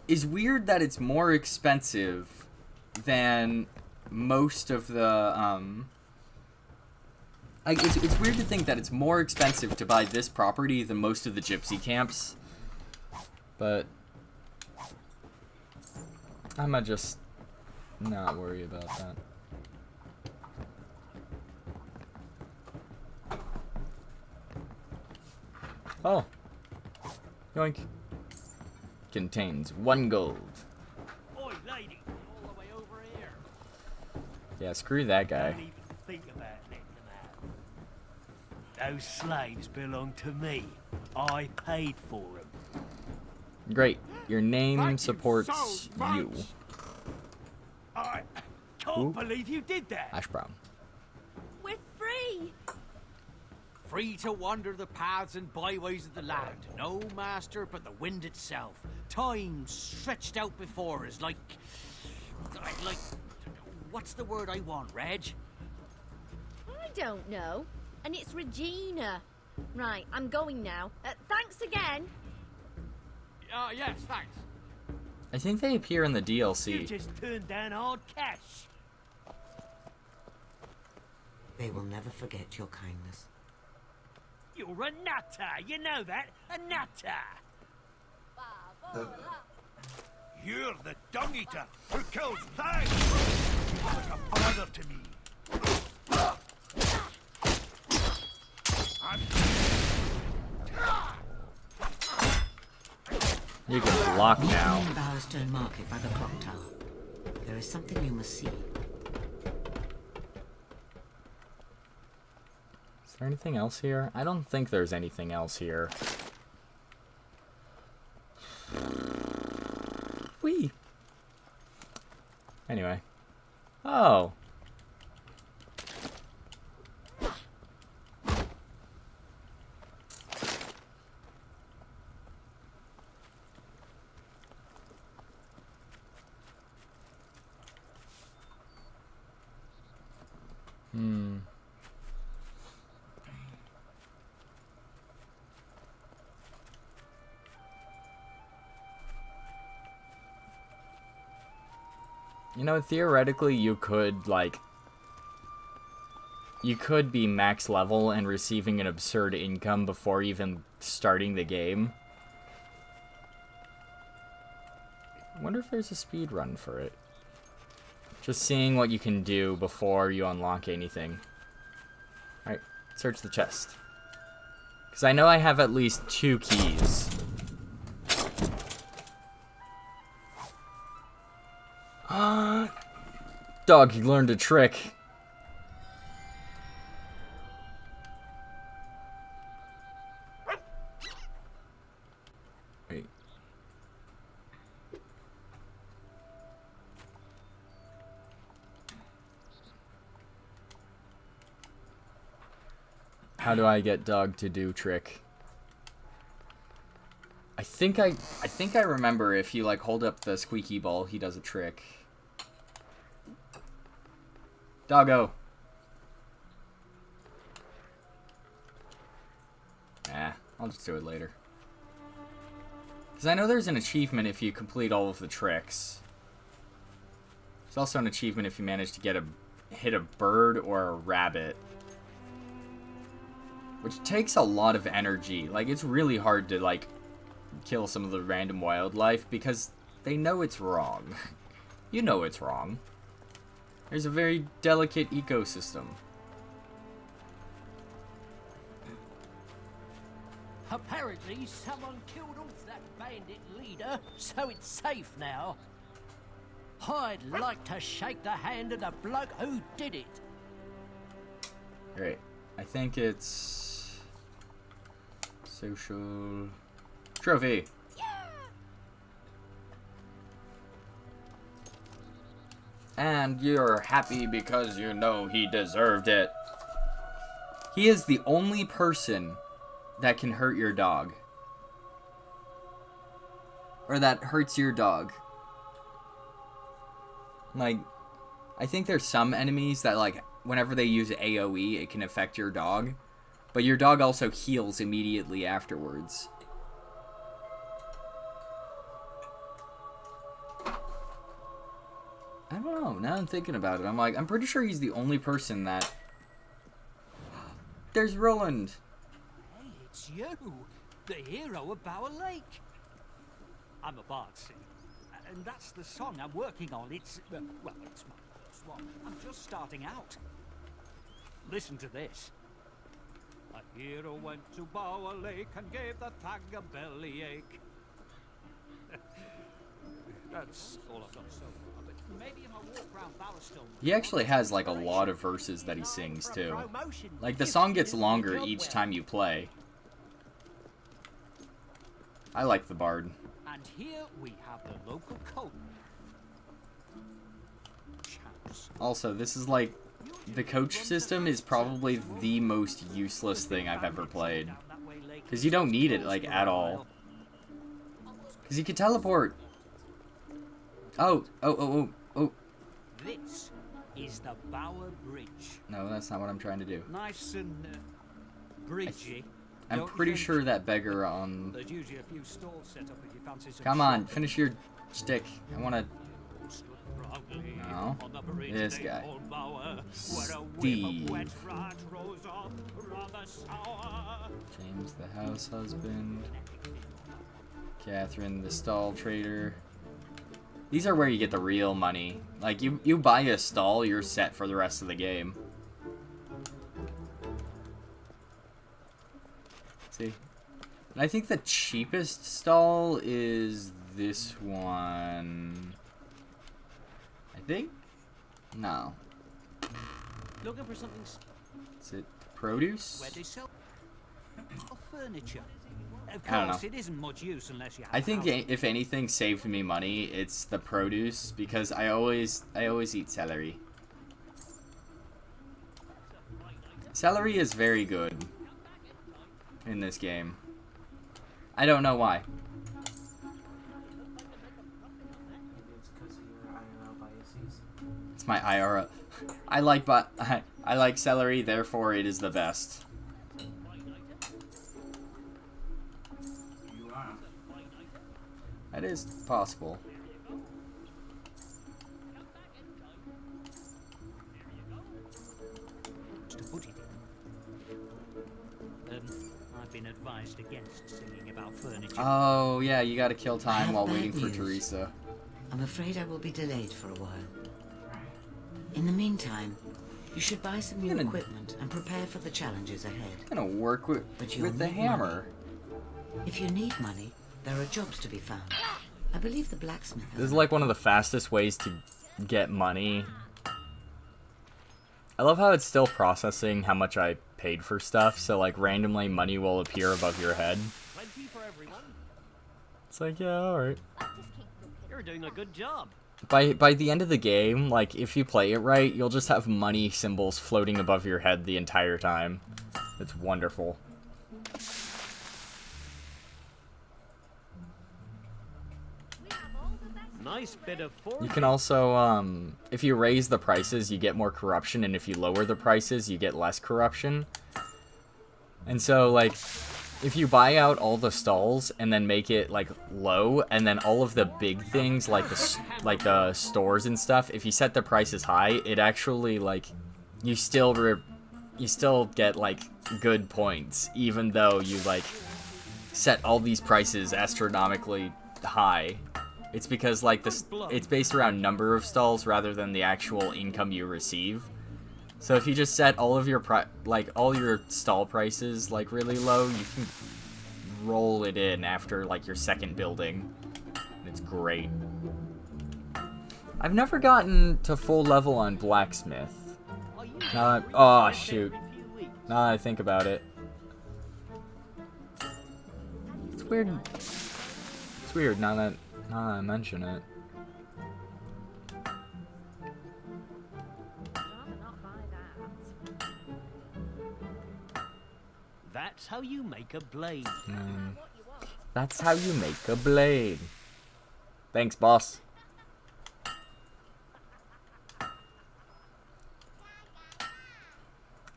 is weird that it's more expensive than most of the, like, it's weird to think that it's more expensive to buy this property than most of the gypsy camps, but I might just not worry about that. Oh. Yoink. Contains 1 gold. Oi, lady, all the way over here. Yeah, screw that guy. Don't even think about letting them out. Those slaves belong to me. I paid for them. Great. Your name Thank you supports so you. much. I can't Ooh. believe you did that. Ash Brown. We're free! Free to wander the paths and byways of the land. No master but the wind itself. Time stretched out before us like... What's the word I want, Reg? I don't know. And it's Regina. Right, I'm going now. Thanks again. Yes, thanks. I think they appear in the You DLC. just turned down hard cash. They will never forget your kindness. You're a nutter, you know that? A nutter. You're the dung eater who kills things. You're like a brother to me. You can block Meet now. me in Bowerstone Market by the clock tower. There is something you must see. Is there anything else here? I don't think there's anything else here. Whee! Anyway. Oh. Hmm. You know, theoretically, you could, like... You could be max level and receiving an absurd income before even starting the game. I wonder if there's a speed run for it. Just seeing what you can do before you unlock anything. Alright, search the chest. Because I know I have at least 2 keys. Dog, you learned a trick. Wait. How do I get dog to do trick? I think I remember if you like hold up the squeaky ball, he does a trick. Doggo. Nah, I'll just do it later. Because I know there's an achievement if you complete all of the tricks. There's also an achievement if you manage to hit a bird or a rabbit. Which takes a lot of energy. Like, it's really hard to, like, kill some of the random wildlife because They know it's wrong. You know it's wrong. There's a very delicate ecosystem. Apparently, someone killed off that bandit leader, so it's safe now. I'd like to shake the hand of the bloke who did it. Great. I think it's... Social... Trophy. And you're happy because you know he deserved it. He is the only person that can hurt your dog. Or that hurts your dog. Like, I think there's some enemies that, like, whenever they use AoE, it can affect your dog. But your dog also heals immediately afterwards. I don't know. Now I'm thinking about it. I'm like, I'm pretty sure he's the only person that... There's Roland. Hey, it's you, the hero of Bower Lake. I'm a bard, see, and that's the song I'm working on. It's, well, it's my first one. I'm just starting out. Listen to this. A hero went to Bower Lake and gave the thug a bellyache. That's all I've got so far. But maybe in my walk around Bowerstone. He actually has like a lot of verses that he sings too. Like the song gets longer each time you play. I like the bard. And here we have the local cult. Also, this is like the coach system is probably the most useless thing I've ever played. Because you don't need it like at all. Because you can teleport. Oh. This is the Bower Bridge. No, that's not what I'm trying to do. Nice and bridgy. I'm pretty sure that beggar on... There's usually a few stalls set up if you fancy some. Come on, finish your stick. I want to... No. This guy. Steve. James the house husband. Catherine the stall trader. These are where you get the real money. Like, you buy a stall, you're set for the rest of the game. See? And I think the cheapest stall is this one. I think? No. Looking for something. Is it produce? Where they sell furniture. Of I don't course, know. it isn't much use unless you have. I think if anything saved me money, it's the produce because I always eat celery. Celery is very good in this game. I don't know why. It's my IRL. I like celery, therefore it is the best. That is possible. I've been advised against singing about furniture. Oh, yeah, you gotta kill time have while bad waiting for news. Teresa. I'm afraid I will be delayed for a while. In the meantime, you should buy some new equipment and prepare for the challenges ahead. I'm gonna work with the hammer. If you need money, there are jobs to be found. I believe the blacksmith has... This is like one of the fastest ways to get money. I love how it's still processing how much I paid for stuff, so like randomly money will appear above your head. Plenty for everyone. It's like, yeah, alright. You're doing a good job. By the end of the game, like if you play it right, you'll just have money symbols floating above your head the entire time. It's wonderful. Nice bit of form. You can also, if you raise the prices, you get more corruption, and if you lower the prices, you get less corruption. And so, like, if you buy out all the stalls and then make it, like, low, and then all of the big things, like the stores and stuff, if you set the prices high, it actually, like, you still get, like, good points, even though you, like, set all these prices astronomically high. It's because like it's based around number of stalls rather than the actual income you receive. So if you just set all of your all your stall prices like really low, you can roll it in after like your second building. It's great. I've never gotten to full level on blacksmith. Oh shoot. Now that I think about it. It's weird. It's weird now that I mention it. That's how you make a blade. That's how you make a blade. Thanks, boss.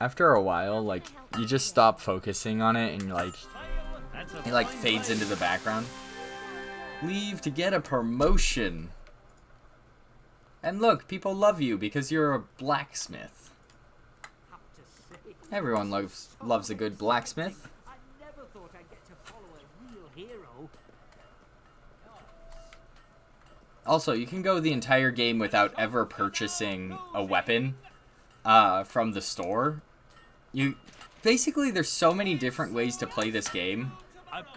After a while, like, you just stop focusing on it and it like fades into the background. Leave to get a promotion. And look, people love you because you're a blacksmith. Everyone loves a good blacksmith. I never thought I'd get to follow a real hero. Also, you can go the entire game without ever purchasing a weapon from the store. Basically, there's so many different ways to play this game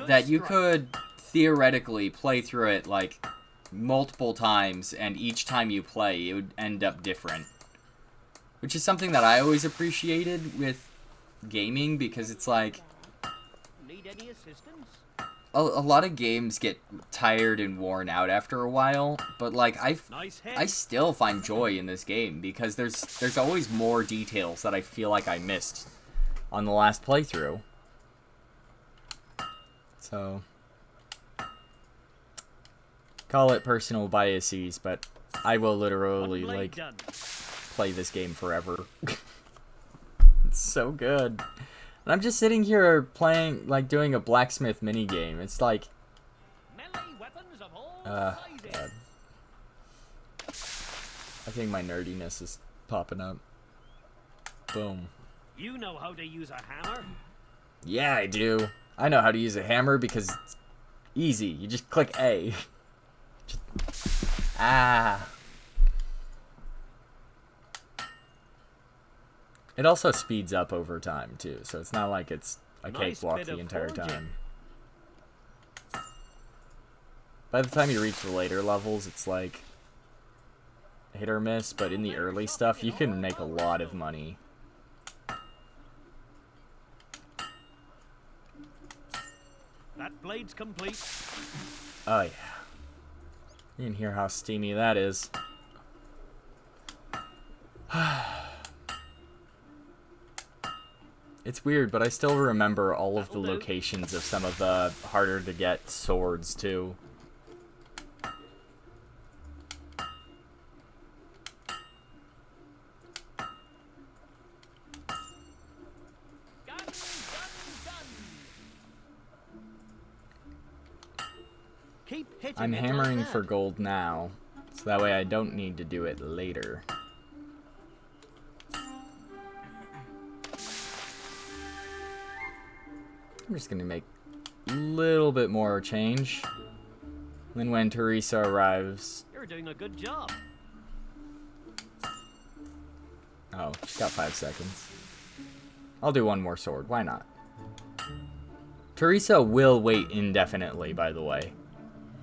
that you could theoretically play through it like multiple times, and each time you play, it would end up different. Which is something that I always appreciated with gaming, because it's like Need any assistance? a lot of games get tired and worn out after a while, but like I still find joy in this game because there's always more details that I feel like I missed on the last playthrough. So call it personal biases, but I will literally like play this game forever. It's so good. And I'm just sitting here playing, like, doing a blacksmith minigame. It's like... God. I think my nerdiness is popping up. Boom. You know how to use a hammer? Yeah, I do. I know how to use a hammer because it's easy. You just click A. Ah. It also speeds up over time, too, so it's not like it's a cakewalk the entire time. By the time you reach the later levels, it's like hit or miss, but in the early stuff, you can make a lot of money. That blade's complete. Oh, yeah. You can hear how steamy that is. It's weird, but I still remember all of the locations of some of the harder to get swords, too. I'm hammering for gold now, so that way I don't need to do it later. I'm just gonna make a little bit more change. Then when Teresa arrives... You're doing a good job. Oh, she's got 5 seconds. I'll do one more sword, why not? Teresa will wait indefinitely, by the way.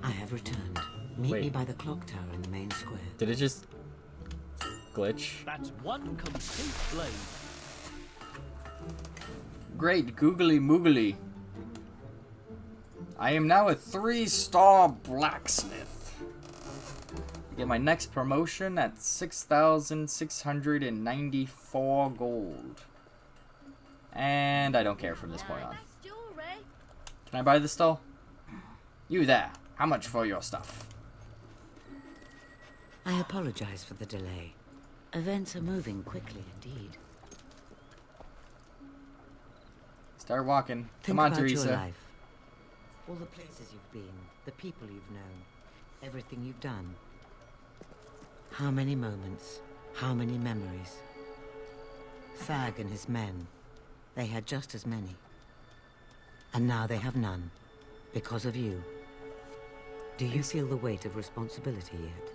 I have returned. Meet me by the clock tower in the main square. Did it just glitch? That's one complete blade. Great, googly moogly. I am now a 3-star blacksmith. I get my next promotion at 6,694 gold. And I don't care from this point on. Can I buy this stall? You there, how much for your stuff? I apologize for the delay. Events are moving quickly indeed. Start walking. Think Come on, about Teresa. your life. All the places you've been, the people you've known, everything you've done. How many moments, how many memories. Thag and his men, they had just as many. And now they have none, because of you. Do you feel the weight of responsibility yet?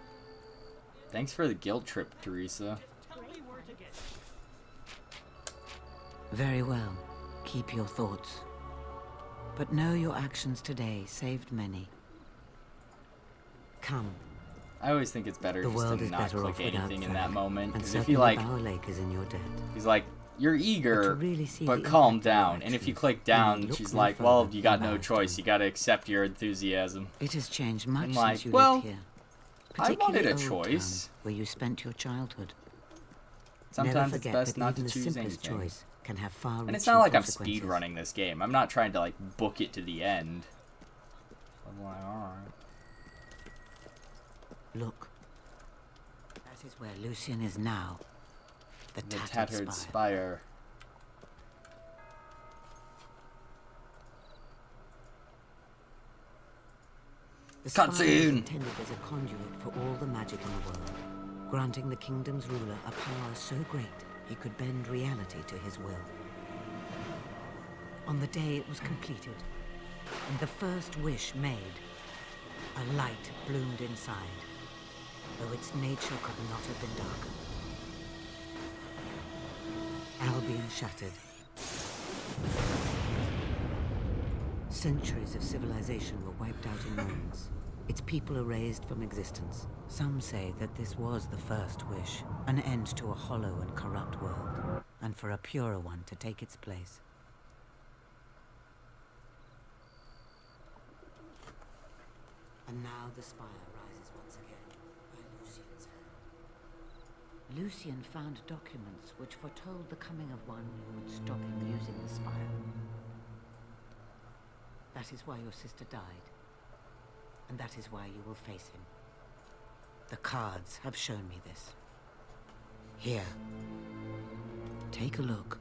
Thanks for the guilt trip, Teresa. Very well. Keep your thoughts. But know your actions today saved many. Come. I always think it's better The just world to is not better click off without anything in Frank, that moment. and Because if you certainly like, Bower Lake is in your debt. he's like, you're eager, really see but the calm impact of your down. And if you actions, click you down, look she's no like, further well, you got than no choice. You got to accept your enthusiasm. It has changed much I'm since like, you well, lived here. I wanted a Particularly Old choice. Town, where you spent your childhood. Sometimes Never it's forget best that not even to the choose simplest anything. choice can have far-reaching And it's not like I'm consequences. speed running this game. I'm not trying to like book it to the end. I'm like, alright. Look. That is where Lucian is now. The Tattered Spire. The spire was Cutscene! intended as a conduit for all the magic in the world, granting the kingdom's ruler a power so great he could bend reality to his will. On the day it was completed, and the first wish made, a light bloomed inside, though its nature could not have been darker. Albion shattered. Centuries of civilization were wiped out in moments, its people erased from existence. Some say that this was the first wish, an end to a hollow and corrupt world, and for a purer one to take its place. And now the spire rises once again, by Lucian's hand. Lucian found documents which foretold the coming of one who would stop him using the spire. That is why your sister died. And that is why you will face him. The cards have shown me this. Here. Take a look.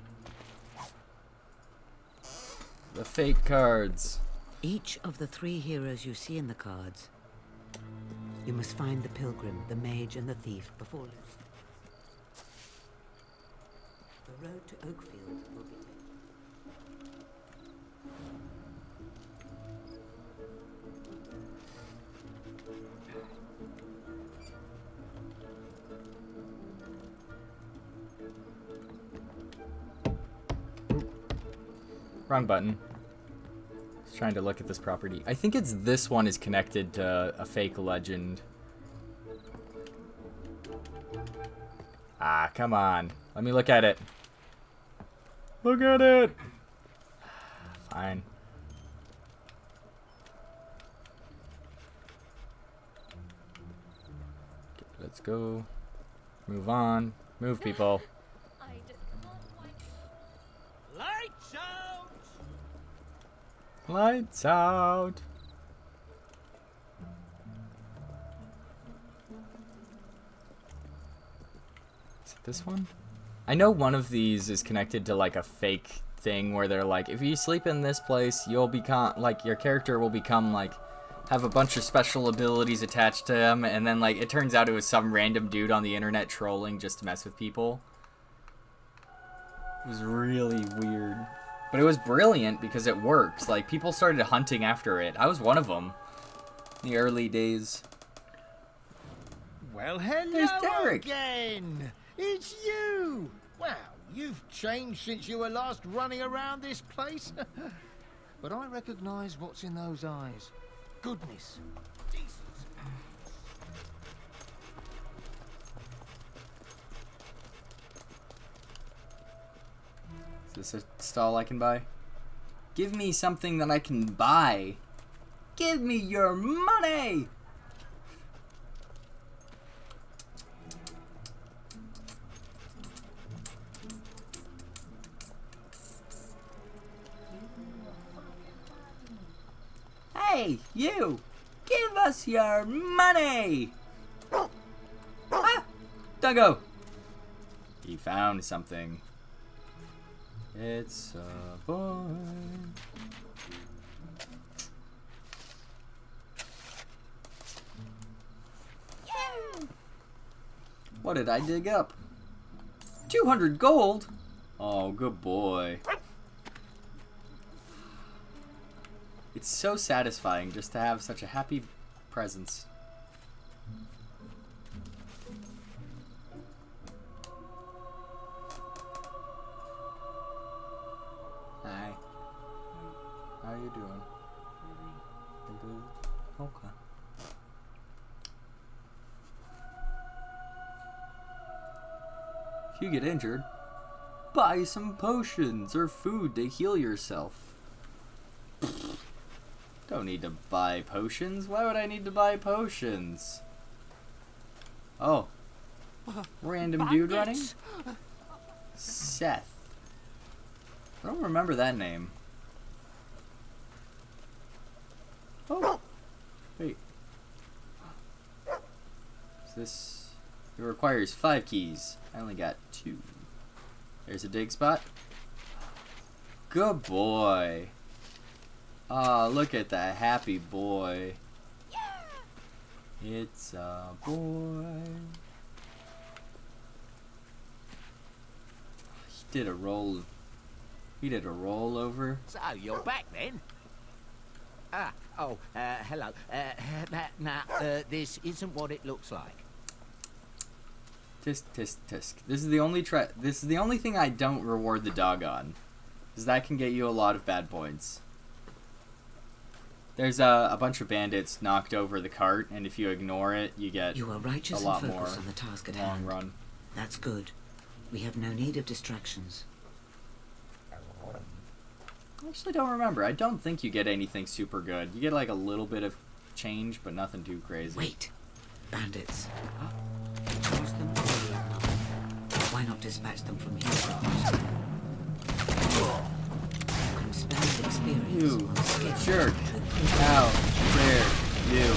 The fate cards. Each of the three heroes you see in the cards, you must find the pilgrim, the mage, and the thief before Lucian. The road to Oakfield will be taken. Wrong button. Just trying to look at this property. I think it's this one is connected to a fake legend. Ah, come on. Let me look at it. Look at it! Fine. Okay, let's go. Move on. Move, people. Lights out! Lights out. Is it this one? I know one of these is connected to like a fake thing where they're like, if you sleep in this place, you'll become like your character will become like have a bunch of special abilities attached to him, and then like it turns out it was some random dude on the internet trolling just to mess with people. It was really weird. But it was brilliant because it worked. Like, people started hunting after it. I was one of them in the early days. Well, There's hello Derek. again. It's you. Wow, you've changed since you were last running around this place. But I recognize what's in those eyes. Goodness. Is this a stall I can buy? Give me something that I can buy. Give me your money! Hey, you! Give us your money! Ah! Duggo! He found something. It's a boy. What did I dig up? 200 gold? Oh, good boy. It's so satisfying just to have such a happy presents. Hi. How are you doing? Okay. If you get injured, buy some potions or food to heal yourself. Don't need to buy potions. Why would I need to buy potions? Oh. Random dude running? Seth. I don't remember that name. Oh. Wait. Is this... It requires 5 keys. I only got 2. There's a dig spot. Good boy. Ah, look at that happy boy. It's a boy. He did a roll. He did a rollover. So you're back then? Hello. This isn't what it looks like. Tisk, tisk, tisk. This is the only thing I don't reward the dog on. Because that can get you a lot of bad points. There's a bunch of bandits knocked over the cart, and if you ignore it, you get You are righteous a lot and focused more on the task at long hand. run. That's good. We have no need of distractions. I actually don't remember. I don't think you get anything super good. You get like a little bit of change, but nothing too crazy. Wait! Bandits. Choose them or leave them. Why not dispatch them from here? You can spend experience You on skill. jerk! How dare you!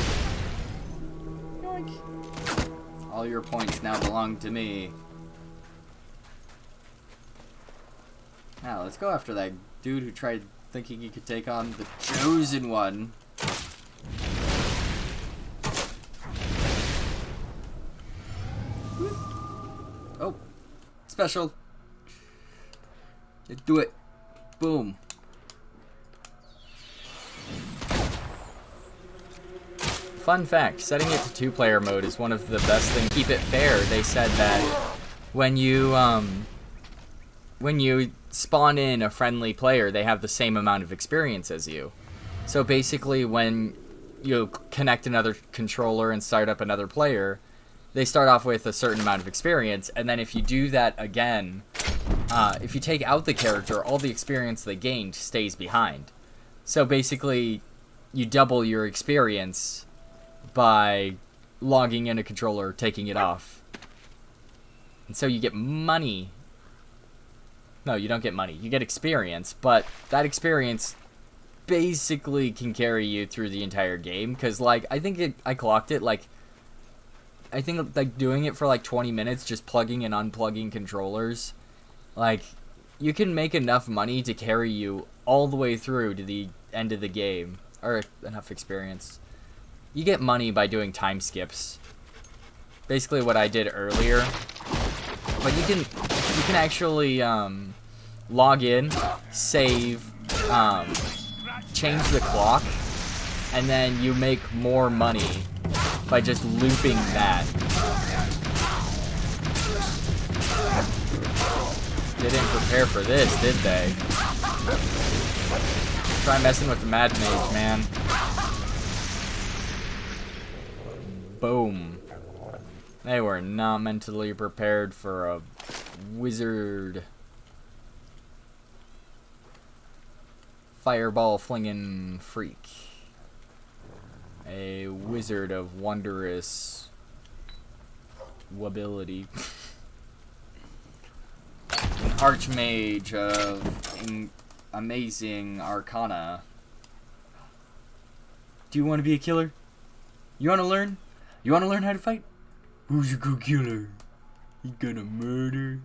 Yoink. All your points now belong to me. Now let's go after that dude who tried thinking he could take on the Chosen One. Oh, special. Do it. Boom. Fun fact, setting it to 2-player mode is one of the best things. Keep it fair. They said that when you spawn in a friendly player, they have the same amount of experience as you. So basically when you connect another controller and start up another player, they start off with a certain amount of experience, and then if you do that again, if you take out the character, all the experience they gained stays behind. So basically, you double your experience by logging in a controller, taking it off. And so you get money. No, you don't get money. You get experience, but that experience basically can carry you through the entire game. Because, like, I clocked it, like, I think, like, doing it for, like, 20 minutes, just plugging and unplugging controllers, like, you can make enough money to carry you all the way through to the end of the game. Or enough experience. You get money by doing time skips. Basically what I did earlier. But you can actually log in, save, change the clock, and then you make more money by just looping that. They didn't prepare for this, did they? Try messing with the Mad Mage, man. Boom. They were not mentally prepared for a wizard. Fireball flinging freak. A wizard of wondrous ability. An archmage of amazing arcana. Do you want to be a killer? You want to learn? You want to learn how to fight? Who's a good killer? You gonna murder?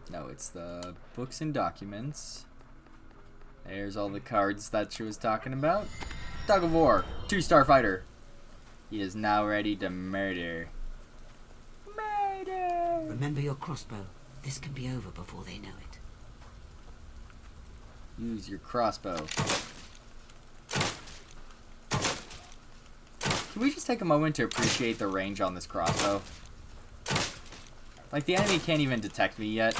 No, it's the books and documents. There's all the cards that she was talking about. Tug of War, 2-star fighter. He is now ready to murder. Murder! Remember your crossbow. This can be over before they know it. Use your crossbow. Can we just take a moment to appreciate the range on this crossbow? Like, the enemy can't even detect me yet.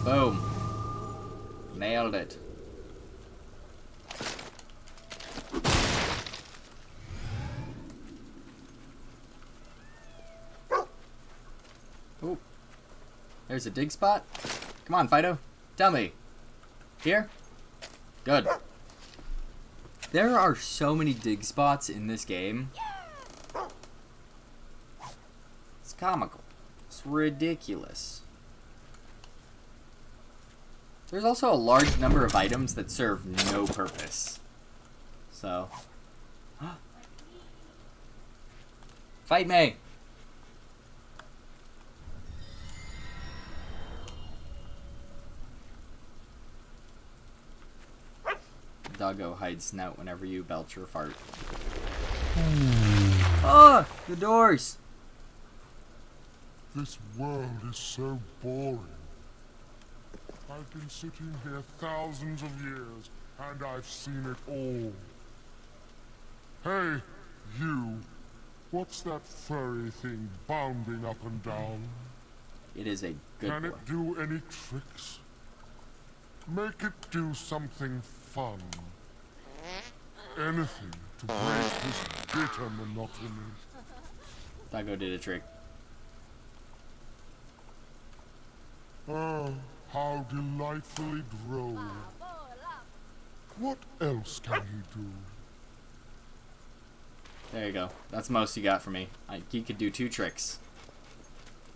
Boom. Nailed it. Ooh. There's a dig spot. Come on, Fido. Tell me. Here? Good. There are so many dig spots in this game. It's comical. It's ridiculous. There's also a large number of items that serve no purpose. So. Fight me! Doggo hides snout whenever you belch or fart. Oh! The doors! This world is so boring. I've been sitting here thousands of years, and I've seen it all. Hey, you. What's that furry thing bounding up and down? It is a good Can boy. it do any tricks? Make it do something fun. Anything to break this bitter monotony. Doggo did a trick. Oh, how delightfully droll. What else can he do? There you go. That's most you got for me. He could do 2 tricks.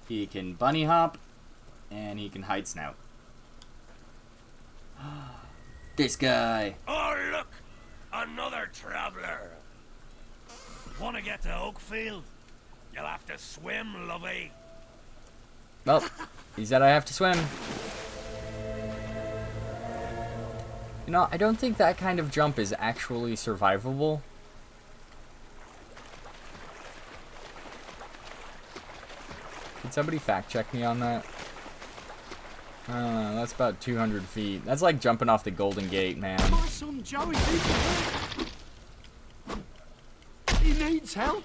He can bunny hop, and he can hide snout. This guy. Oh, look! Another traveler! Want to get to Oakfield? You'll have to swim, lovey. Well, he said I have to swim. You know, I don't think that kind of jump is actually survivable. Can somebody fact check me on that? That's about 200 feet. That's like jumping off the Golden Gate, man. My son Joey needs help. He needs help.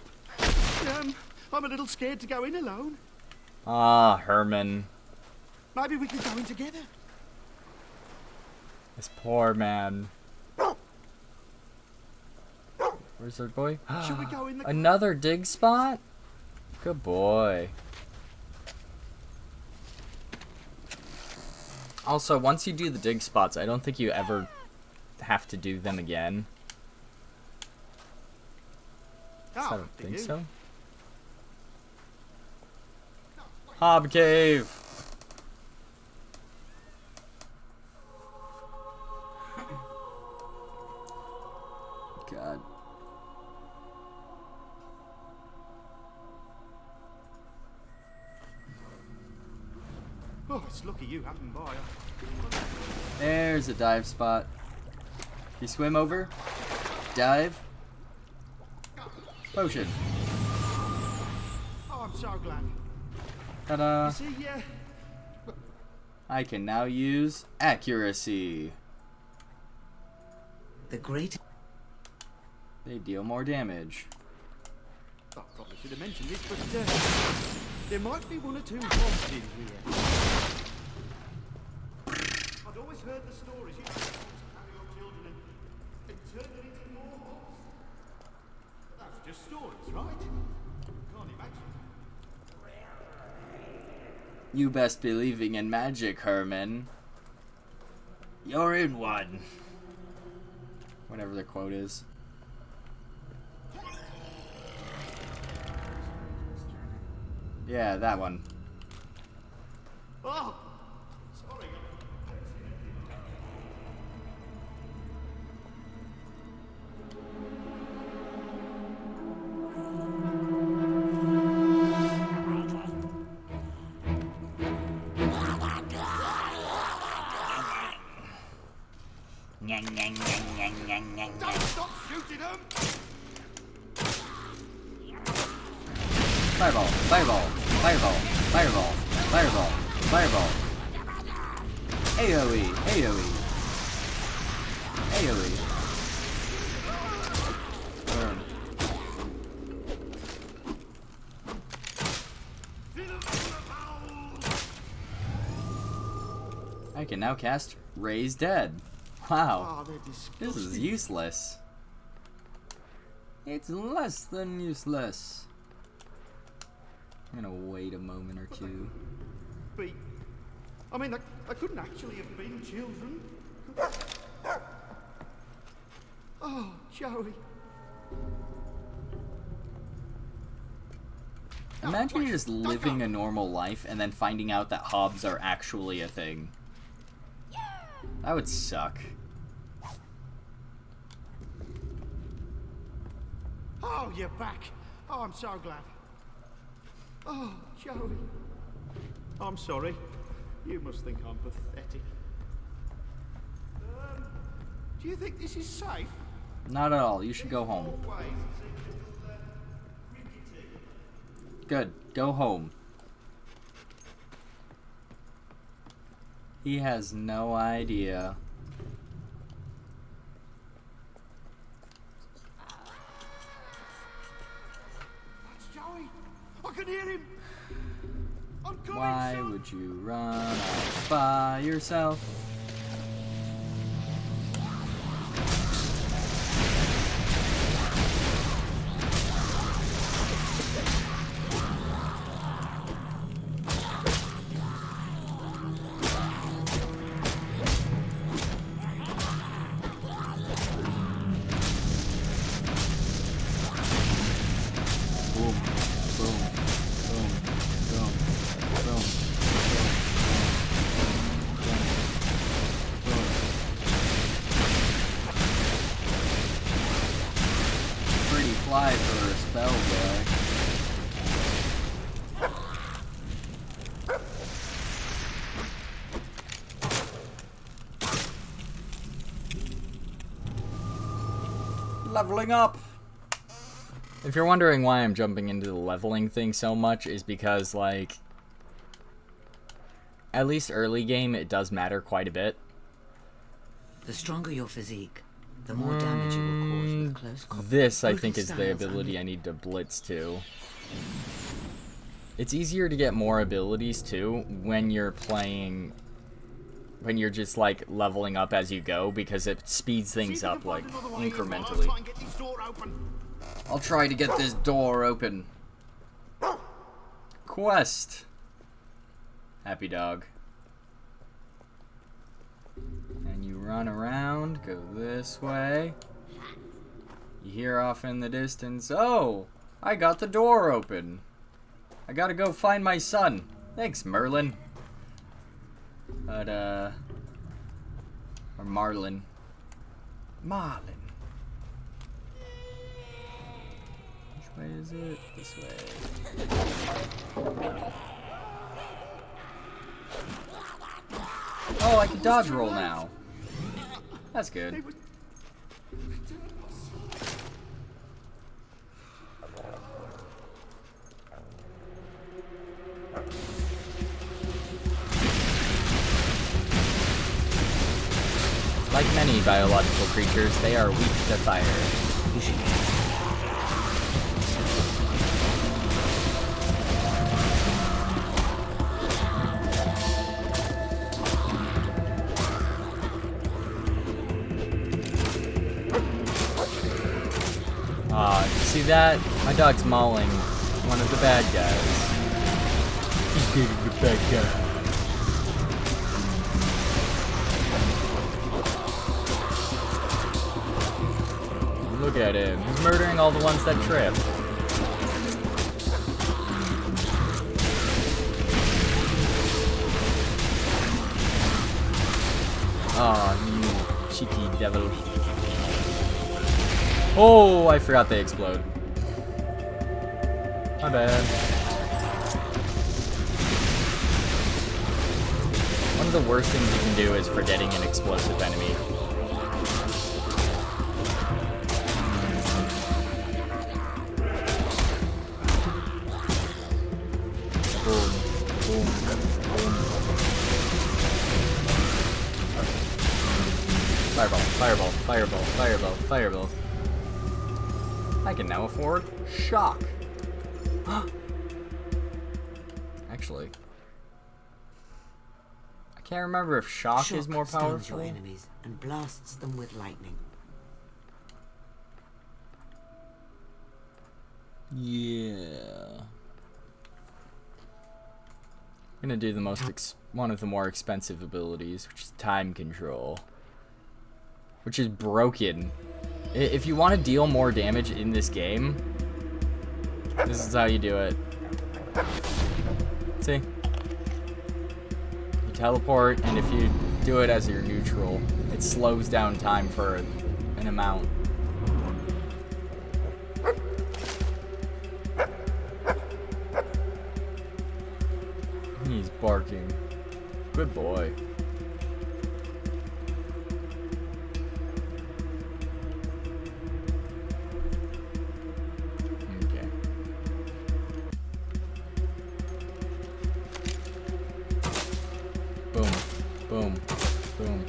I'm a little scared to go in alone. Ah, Herman. Maybe we can go in together. This poor man. Where's our boy? Should we go in the Another dig spot? Good boy. Also, once you do the dig spots, I don't think you ever have to do them again. I don't think so. Hob Cave! God. Oh, it's lucky you happened by. There's a dive spot. You swim over, dive, potion. Oh, I'm so glad. Ta-da! You see, yeah. I can now use accuracy. The great... They deal more damage. I probably should have mentioned this, but there might be 1 or 2 mobs in here. I'd always heard the stories. You know, carry your children and turn them into more mobs. That's just stories, right? Can't imagine. You best believing in magic, Herman. You're in one. Whatever the quote is. Yeah, that one. Oh, sorry. Nyang, nyang, nyang, nyang, nyang, nyang. Fireball, fireball, fireball, fireball, fireball, fireball. AoE, AoE. AoE. Burn. I can now cast Raise Dead. Wow. This is useless. It's less than useless. I'm gonna wait a moment or two. I mean, I couldn't actually have been children. Oh, Joey. Imagine just living a normal life and then finding out that hobs are actually a thing. That would suck. Oh, you're back. Oh, I'm so glad. Oh, Joey. I'm sorry. You must think I'm pathetic. Do you think this is safe? Not at all. You should go home. Good. Go home. He has no idea. That's Joey. I can hear him. I'm coming, Why son. would you run off by yourself? Fly for a spell, boy. Leveling up! If you're wondering why I'm jumping into the leveling thing so much, is because, like, at least early game, it does matter quite a bit. The stronger your physique, the more damage you will cause with close combat. This, I think, is the ability I need to blitz to. It's easier to get more abilities, too, when you're playing... when you're just, like, leveling up as you go, because it speeds things up, like, incrementally. I'll try to get this door open. Quest! Happy dog. And you run around, go this way. You hear off in the distance, oh, I got the door open. I gotta go find my son. Thanks, Merlin. But, or Marlin. Marlin. Which way is it? This way. Oh, I can dodge roll now. That's good. Like many biological creatures, they are weak to fire. You should see that? My dog's mauling one of the bad guys. He's getting the bad guy. Look at him. He's murdering all the ones that trip. Aw, you cheeky devil. Oh, I forgot they explode. My bad. One of the worst things you can do is forgetting an explosive enemy. Fireball, fireball, fireball, fireball. I can now afford shock. Actually, I can't remember if shock is more stuns powerful. your enemies and blasts them with lightning. Yeah. I'm gonna do the one of the more expensive abilities, which is time control, which is broken. If you want to deal more damage in this game, this is how you do it. See? You teleport, and if you do it as your neutral, it slows down time for an amount. He's barking. Good boy. Okay. Boom. Boom. Boom.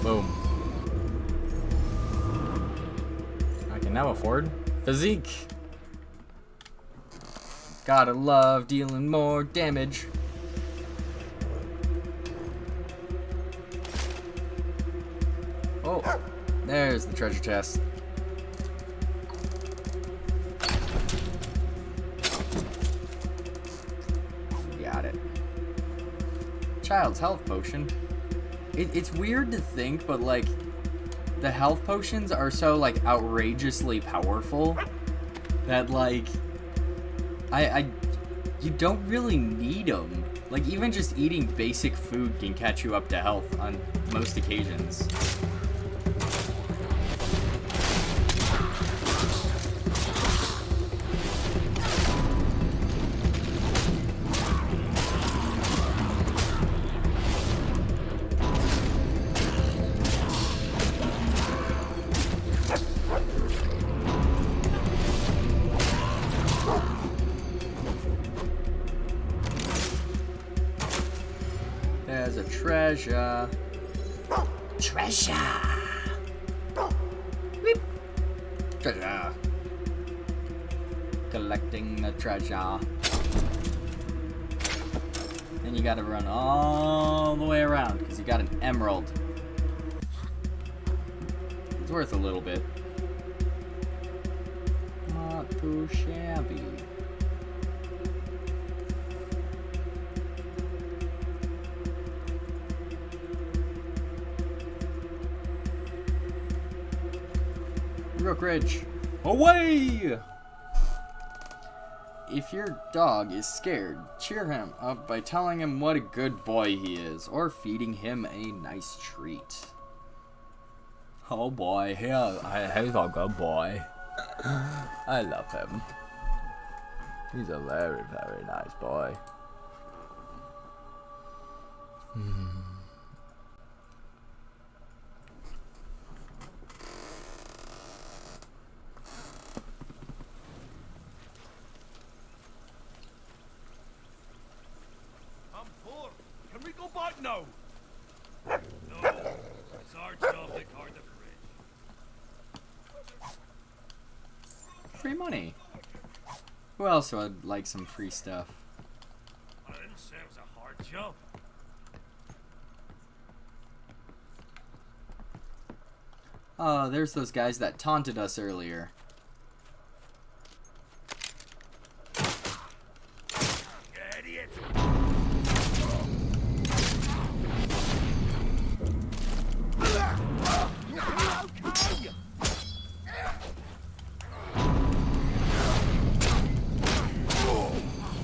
Boom. I can now afford physique. Gotta love dealing more damage. Oh, there's the treasure chest. Got it. Child's health potion. It's weird to think, but like, the health potions are so like outrageously powerful that like, you don't really need them. Like, even just eating basic food can catch you up to health on most occasions. There's a treasure. Treasure! Weep. Treasure. Collecting the treasure. Then you gotta run all the way around because you got an emerald. It's worth a little bit. Not too shabby. Brookridge, away! If your dog is scared, cheer him up by telling him what a good boy he is, or feeding him a nice treat. Oh boy, he's a good boy. I love him. He's a very, very nice boy. Can we go back now? No. It's our job to guard the bridge. Free money. Who else would like some free stuff? I didn't say it was a hard job. Oh, there's those guys that taunted us earlier. Idiot!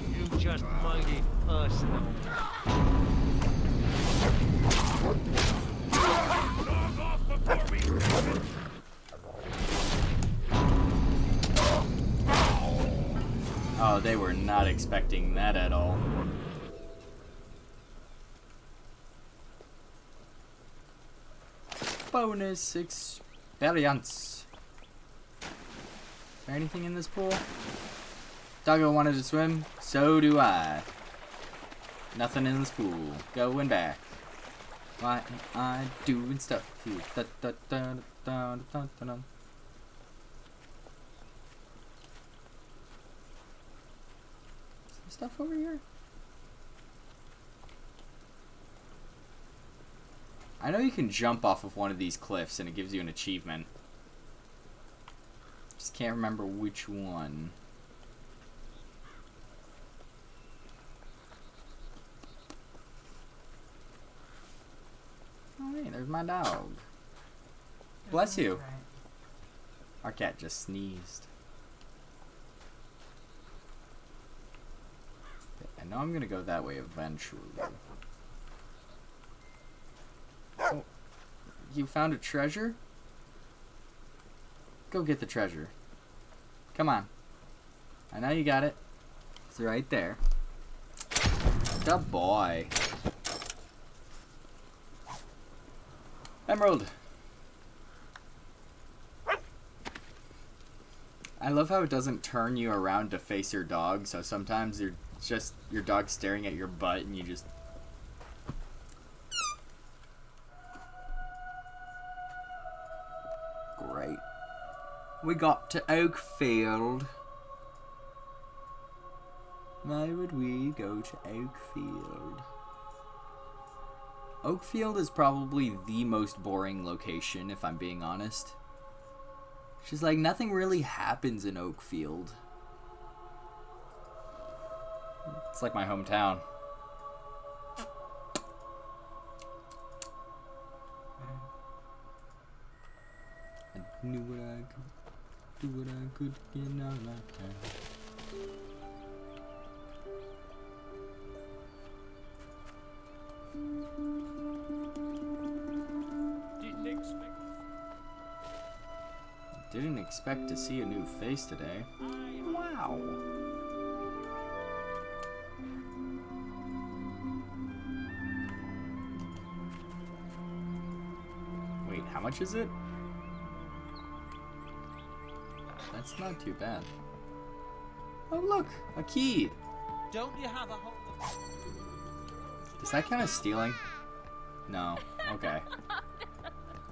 You just made it personal. Oh, they were not expecting that at all. Bonus experience. Is there anything in this pool? Doggo wanted to swim, so do I. Nothing in this pool. Going back. Why am I doing stuff here? Da, da, da, da, da, da, da. Is there stuff over here? I know you can jump off of one of these cliffs and it gives you an achievement. Just can't remember which one. Oh, hey, there's my dog. Bless you. Our cat just sneezed. I know I'm gonna go that way eventually. Oh, you found a treasure? Go get the treasure. Come on. I know you got it. It's right there. Good boy. Emerald. I love how it doesn't turn you around to face your dog, so sometimes you're just your dog staring at your butt and you just great. We got to Oakfield. Why would we go to Oakfield? Oakfield is probably the most boring location, if I'm being honest. She's like, nothing really happens in Oakfield. It's like my hometown. I knew what I could, do what I could, get out of my town. Didn't expect to see a new face today. Wow. Wait, how much is it? That's not too bad. Oh look, a key. Don't you have a whole... Is that kind of stealing? No. Okay.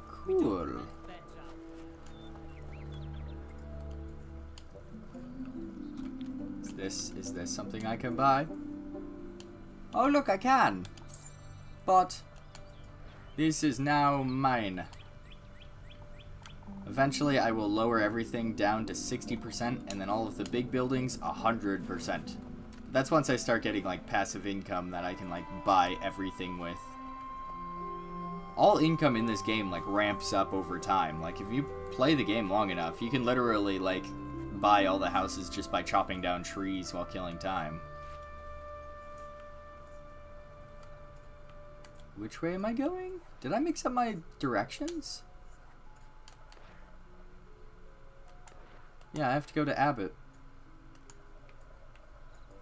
Cool. Is this something I can buy? Oh look, I can. But this is now mine. Eventually I will lower everything down to 60% and then all of the big buildings 100%. That's once I start getting like passive income that I can like buy everything with. All income in this game like ramps up over time. Like if you play the game long enough, you can literally like buy all the houses just by chopping down trees while killing time. Which way am I going? Did I mix up my directions? Yeah, I have to go to Abbott.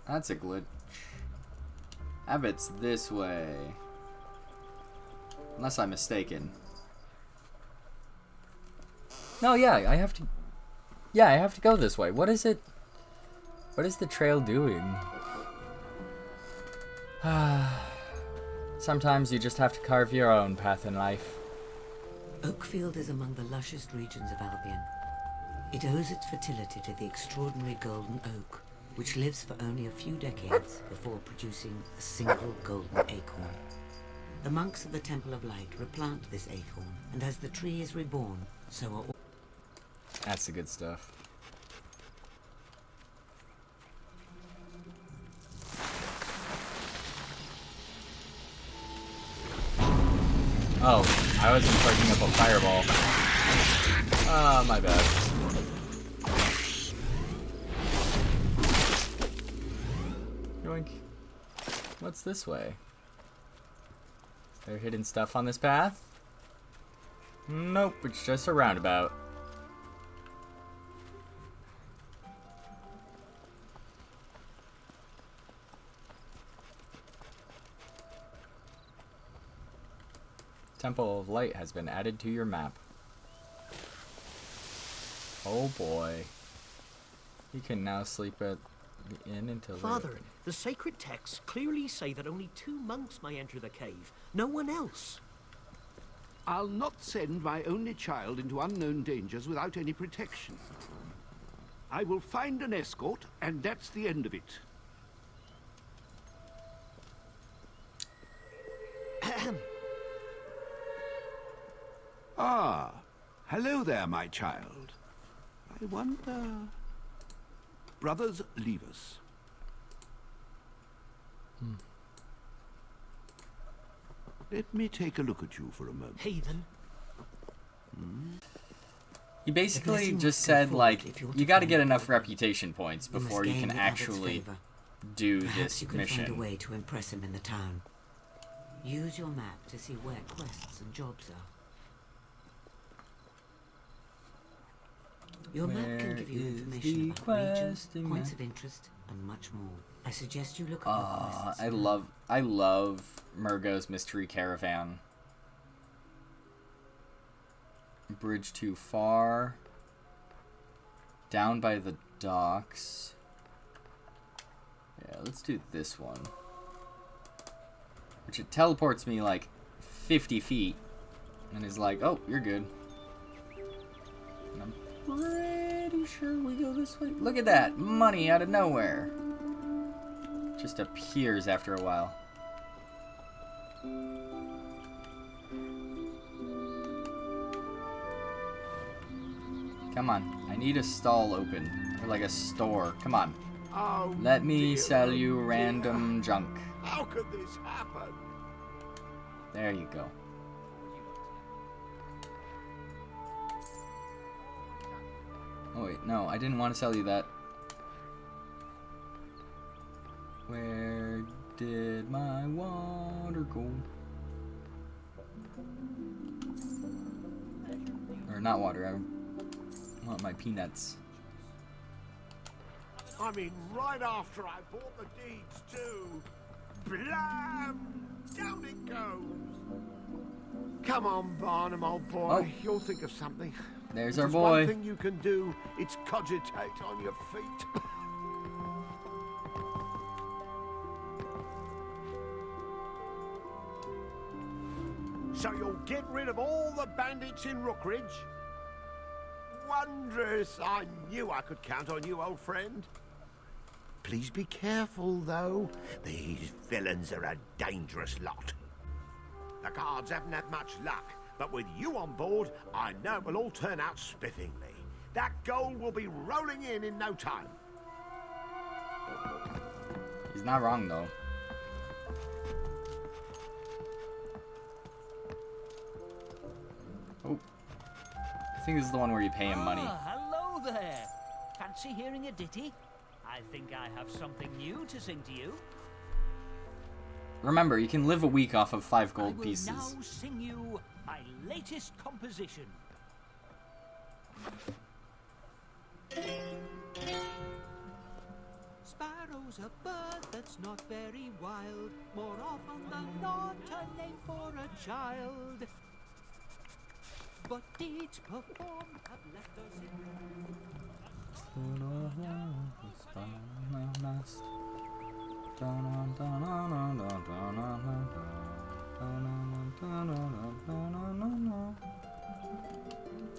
That's a glitch. Abbott's this way. Unless I'm mistaken. No, yeah, I have to... Yeah, I have to go this way. What is it? What is the trail doing? Sometimes you just have to carve your own path in life. Oakfield is among the lushest regions of Albion. It owes its fertility to the extraordinary golden oak, which lives for only a few decades before producing a single golden acorn. The monks of the Temple of Light replant this acorn, and as the tree is reborn, so are all... That's the good stuff. Oh, I wasn't plugging up a fireball. Ah, my bad. Yoink. What's this way? Is there hidden stuff on this path? Nope, it's just a roundabout. Temple of Light has been added to your map. Oh boy. You can now sleep at the inn until Father, later. the sacred texts clearly say that only 2 monks may enter the cave. No one else. I'll not send my only child into unknown dangers without any protection. I will find an escort, and that's the end of it. Ah, hello there, my child. I wonder... Brothers, leave us. Let me take a look at you for a moment. Heathen. He basically just said, like, you got to get enough reputation points before you can actually do Perhaps this you can mission. find a way to impress him in the town. Use your map to see where quests and jobs are. Your map can give you information about regions, points of interest, and much more. I suggest you look at the quests. I love Murgo's Mystery Caravan. Bridge too far. Down by the docks. Yeah, let's do this one. Which it teleports me like 50 feet. And is like, oh, you're good. And I'm pretty sure we go this way. Look at that. Money out of nowhere. Just appears after a while. Come on. I need a stall open. Or like a store. Come on. Oh, Let me dear, sell oh, you random junk. How could this happen? There you go. Oh wait, no, I didn't want to sell you that. Where did my water go? Or not water, I want my peanuts. I mean, right after I bought the deeds too. Blam! Down it goes. Come on, Barnum, old boy. Oh. You'll think of something. There's If our there's boy. one thing you can do, it's cogitate on your feet. So you'll get rid of all the bandits in Rookridge? Wondrous! I knew I could count on you, old friend. Please be careful, though. These villains are a dangerous lot. The guards haven't had much luck, but with you on board, I know it will all turn out spiffingly. That gold will be rolling in no time. He's not wrong, though. Oh. I think this is the one where you pay him money. Hello there. Fancy hearing a ditty? I think I have something new to sing to you. Remember, you can live a week off of 5 gold I will pieces. now sing you my latest composition. Sparrow's a bird that's not very wild, more often than not a name for a child. But deeds performed have left us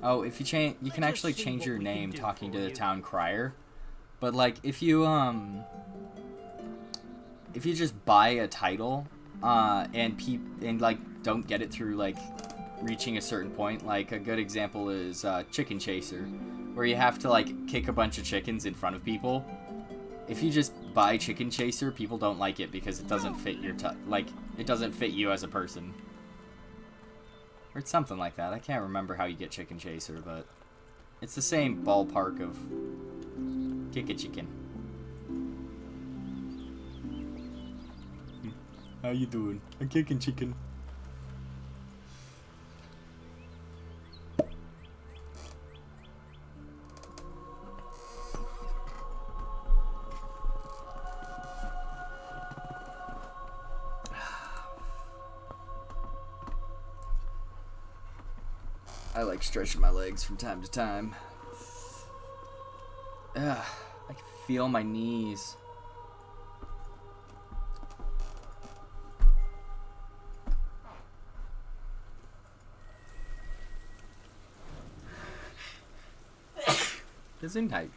Oh, if you change, you can actually change your name talking to the town crier. But like, if you just buy a title, and like don't get it through like reaching a certain point, like a good example is Chicken Chaser, where you have to like kick a bunch of chickens in front of people. If you just buy Chicken Chaser, people don't like it because it doesn't fit your it doesn't fit you as a person. Or it's something like that. I can't remember how you get Chicken Chaser, but it's the same ballpark of kick a chicken. How you doing? I'm kicking chicken. I like stretching my legs from time to time. Ugh, I can feel my knees. Gesundheit.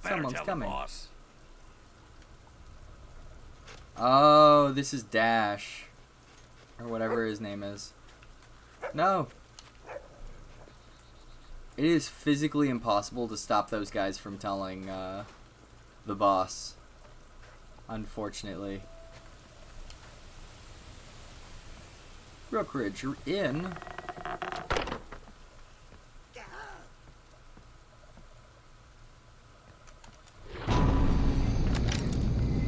Someone's coming. Oh, this is Dash. Or whatever his name is. No. It is physically impossible to stop those guys from telling the boss. Unfortunately. Brookridge, you're in.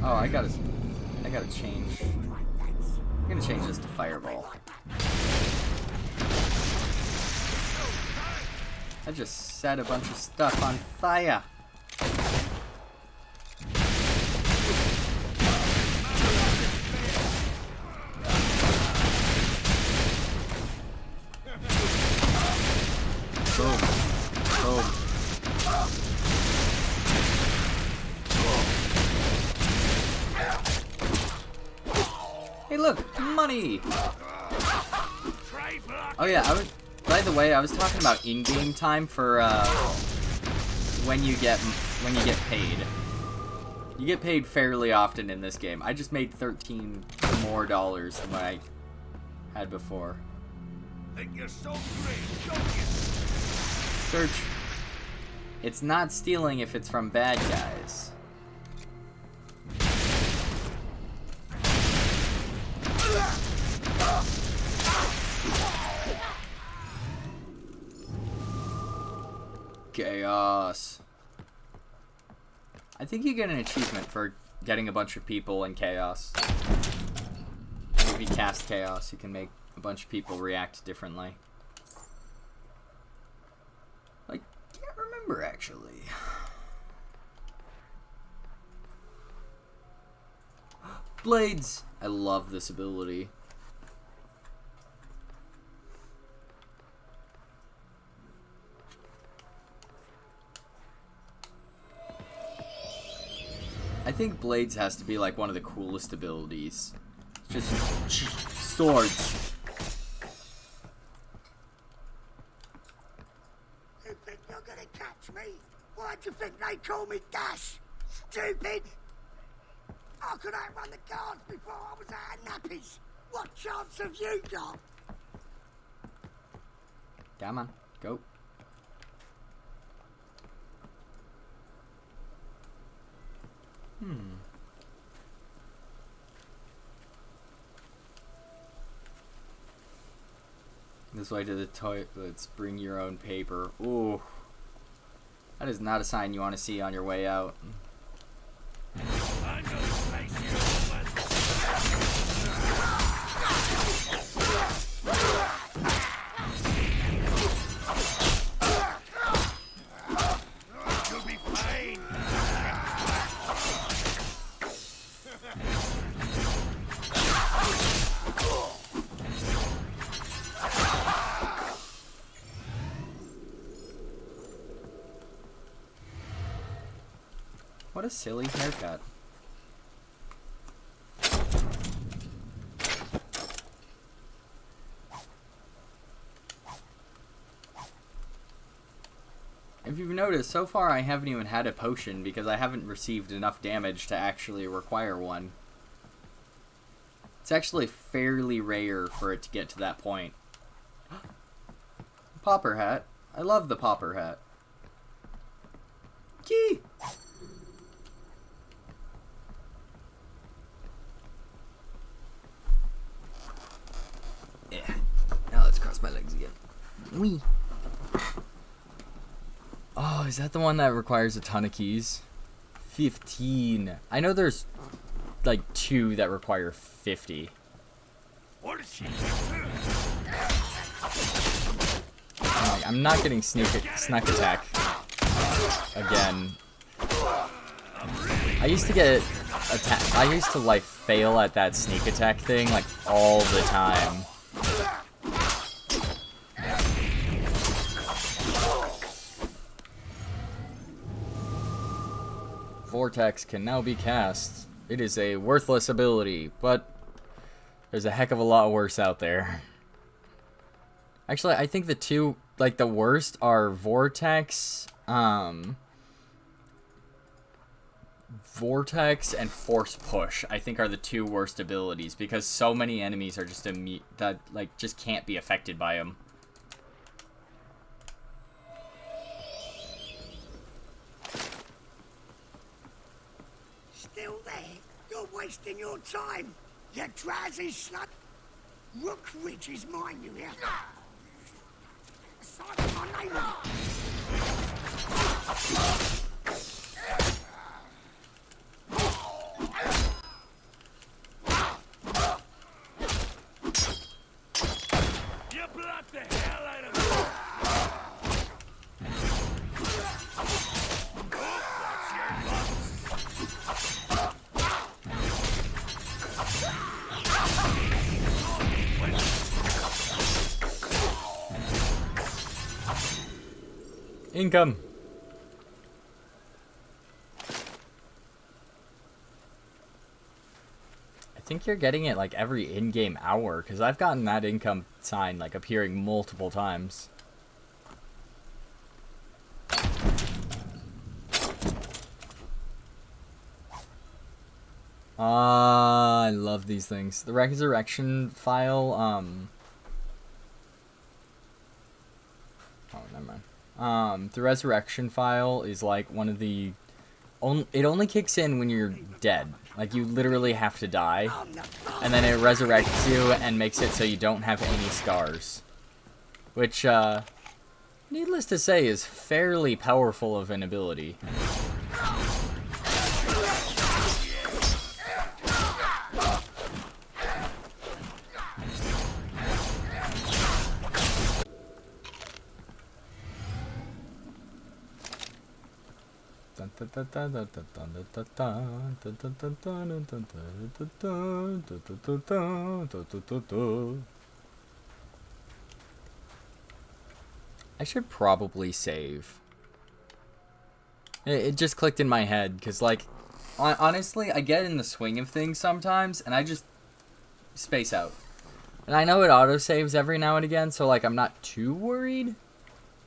Oh, I gotta change. I'm gonna change this to Fireball. I just set a bunch of stuff on fire. Boom. Boom. Hey, look, money. Oh yeah, by the way, I was talking about in-game time for when you get paid. You get paid fairly often in this game. I just made $13 more than what I had before. Think you're so great, don't you? Search. It's not stealing if it's from bad guys. Chaos. I think you get an achievement for getting a bunch of people in chaos. If you cast chaos, you can make a bunch of people react differently. I can't remember actually. Blades! I love this ability. I think Blades has to be like one of the coolest abilities. Just swords. You think you're gonna catch me? Why do you think they call me Dash? Stupid! How could I run the guards before I was out of nappies? What chance have you got? Come on, go. This way to the toilets, bring your own paper. Ooh. That is not a sign you want to see on your way out. What a silly haircut. If you've noticed, so far I haven't even had a potion because I haven't received enough damage to actually require one. It's actually fairly rare for it to get to that point. Popper hat. I love the popper hat. Key! Yeah. Now let's cross my legs again. Wee. Oh, is that the one that requires a ton of keys? 15. I know there's like 2 that require 50. What is she? I'm not getting snuck attack. again. I used to get attack. I used to like fail at that sneak attack thing like all the time. Vortex can now be cast. It is a worthless ability, but there's a heck of a lot worse out there. Actually, I think the two, like, the worst are Vortex, Vortex and Force Push, I think are the two worst abilities, because so many enemies are just that, like, just can't be affected by them. Still there? You're wasting your time. You drowsy slut. Rook Ridge is mine, you hear? Sign my name on You blocked the hell out of me! Income. I think you're getting it like every in-game hour, because I've gotten that income sign like appearing multiple times. I love these things. The resurrection file, oh, never mind. The resurrection file is like one of the... It only kicks in when you're dead. Like, you literally have to die. And then it resurrects you and makes it so you don't have any scars. Which, needless to say, is fairly powerful of an ability. I should probably save. It just clicked in my head, because, like, honestly, I get in the swing of things sometimes, and I just space out. And I know it autosaves every now and again, so, like, I'm not too worried.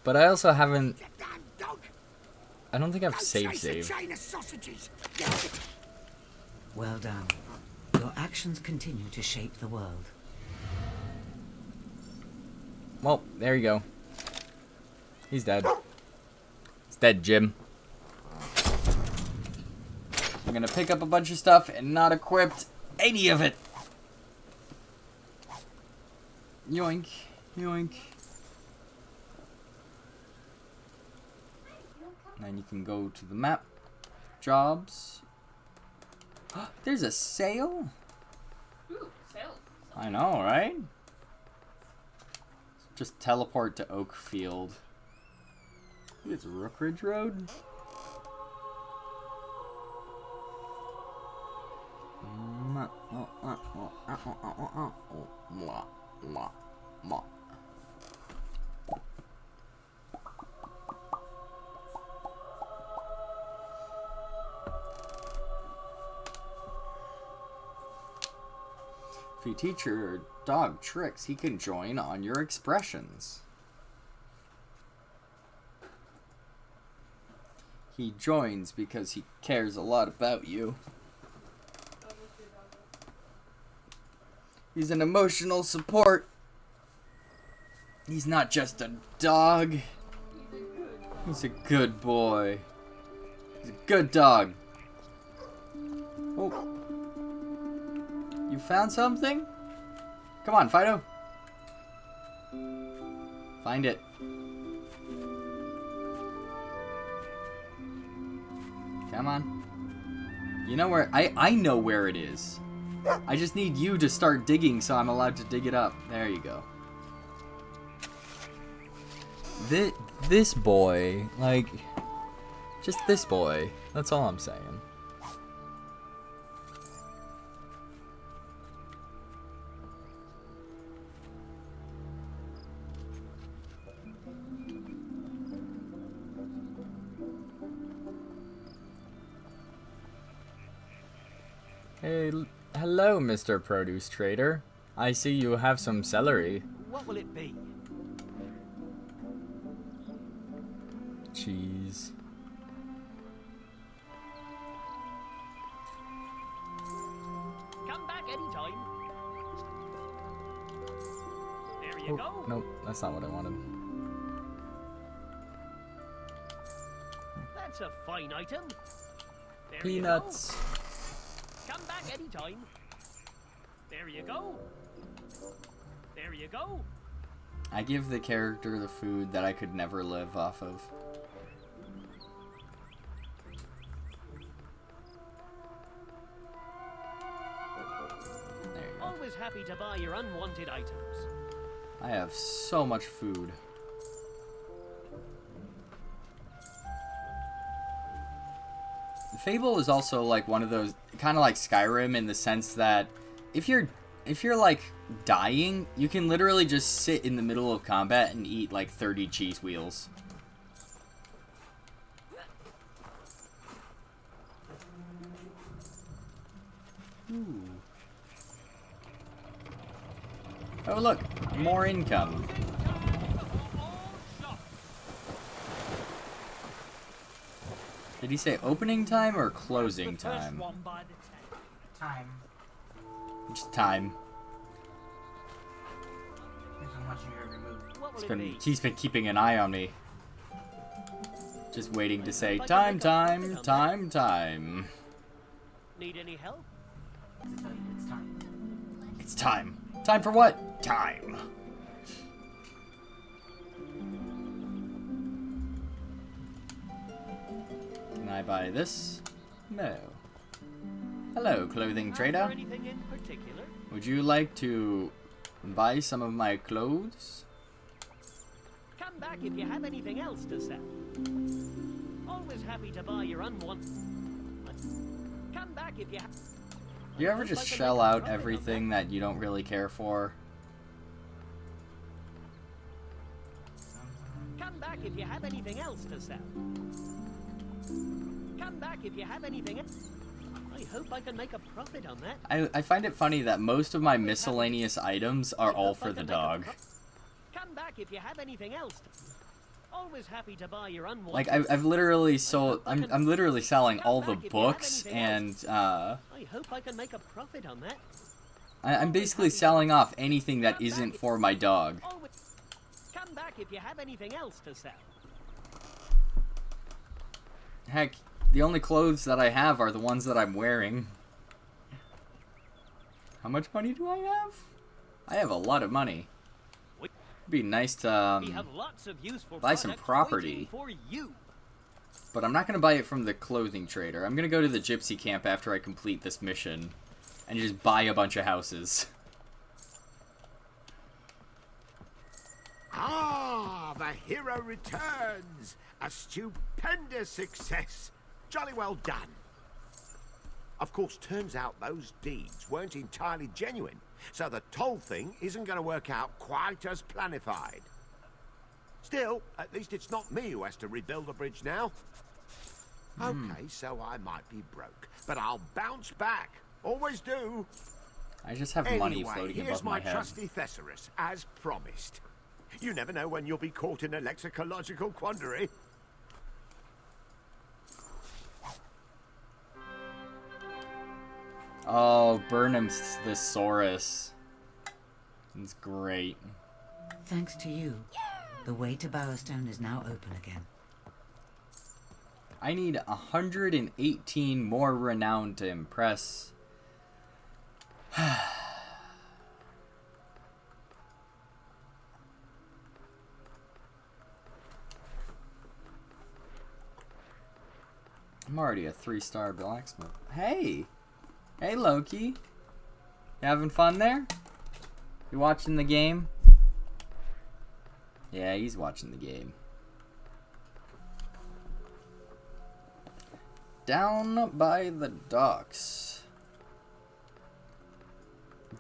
But I also haven't... I don't think I've saved. Well done. Your actions continue to shape the world. Well, there you go. He's dead. He's dead, Jim. I'm gonna pick up a bunch of stuff and not equipped any of it. Yoink. Yoink. And you can go to the map. Jobs. There's a sale? Ooh, sale. I know, right? Just teleport to Oakfield. I think it's Rookridge Road? If you teach your dog tricks, he can join on your expressions. He joins because he cares a lot about you. He's an emotional support. He's not just a dog. He's a good boy. He's a good dog. Oh. You found something? Come on, Fido. Find it. Come on. You know where... I know where it is. I just need you to start digging so I'm allowed to dig it up. There you go. This boy, like... Just this boy. That's all I'm saying. Hey, hello, Mr. Produce Trader. I see you have some celery. What will it be? Cheese. Come back anytime. There you Oh, go. nope, that's not what I wanted. That's a fine item. There Peanuts. You go. Come back anytime. There you go. There you go. I give the character the food that I could never live off of. There you go. Always happy to buy your unwanted items. I have so much food. Fable is also like one of those, kind of like Skyrim in the sense that if you're like dying, you can literally just sit in the middle of combat and eat like 30 cheese wheels. Ooh. Oh look, more income. Did he say opening time or closing time? Time. Just time. I'm watching your every move. He's been keeping an eye on me. Just waiting to say time, time, time, time. Need any help? It's time. It's time. Time for what? Time. Can I buy this? No. Hello, clothing trader. Anything in particular? Would you like to buy some of my clothes? Come back if you have anything else to sell. Always happy to buy your unwanted. Come back if you have. Do you ever just shell out everything that you don't really care for? Come back if you have anything else to sell. Come back if you have anything else. I hope I can make a profit on that. I find it funny that most of my miscellaneous items are all for the dog. Come back if you have anything else. Always happy to buy your unwanted. Like I've literally sold. I'm literally selling all the books and I hope I can make a profit on that. I'm basically selling off anything that isn't for my dog. Come back if you have anything else to sell. Heck, the only clothes that I have are the ones that I'm wearing. How much money do I have? I have a lot of money. It'd be nice to We have lots of useful buy some property. for you. But I'm not going to buy it from the clothing trader. I'm going to go to the gypsy camp after I complete this mission and just buy a bunch of houses. Ah, the hero returns! A stupendous success! Jolly well done! Of course, turns out those deeds weren't entirely genuine, so the toll thing isn't going to work out quite as planified. Still, at least it's not me who has to rebuild the bridge now. Okay, so I might be broke, but I'll bounce back. Always do. I just have money floating above my head. Here's my trusty Thesaurus, as promised. You never know when you'll be caught in a lexicological quandary. Oh, Burnham's thesaurus. It's great. Thanks to you, the way to Bowerstone is now open again. I need 118 more renown to impress. I'm already a 3-star blacksmith. Hey! Hey, Loki. You having fun there? You watching the game? Yeah, he's watching the game. Down by the docks.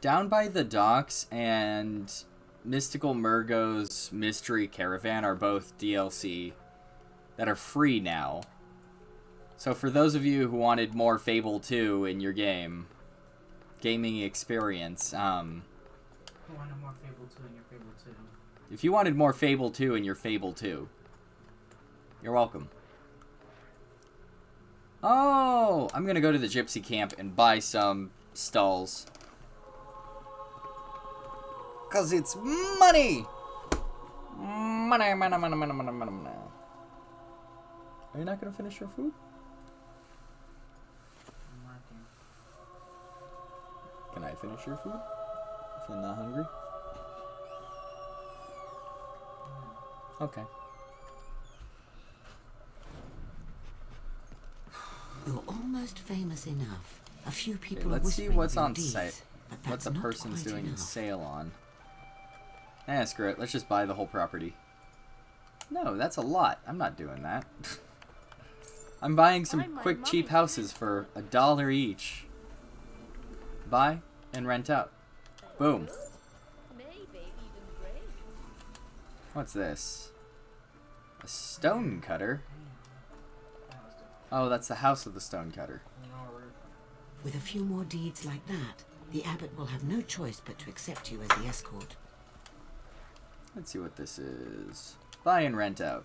Down by the docks and Mystical Murgo's Mystery Caravan are both DLC that are free now. So for those of you who wanted more Fable 2 in your gaming experience, Who wanted more Fable 2 in your Fable 2? if you wanted more Fable 2 in your Fable 2, you're welcome. Oh, I'm gonna go to the Gypsy Camp and buy some stalls. 'Cause it's money! Money, money, money, money, money, money, money. Are you not gonna finish your food? Can I finish your food? If you're not hungry? Okay. You're almost famous enough. A few people Okay, are let's see whispering what's of your on deeds, site. but What that's the not person's quite doing enough. sale on. Eh, screw it. Let's just buy the whole property. No, that's a lot. I'm not doing that. I'm buying some quick, cheap houses for $1 each. Buy and rent out. Boom. What's this? A stone cutter? Oh, that's the house of the stone cutter. With a few more deeds like that, the abbot will have no choice but to accept you as the escort. Let's see what this is. Buy and rent out.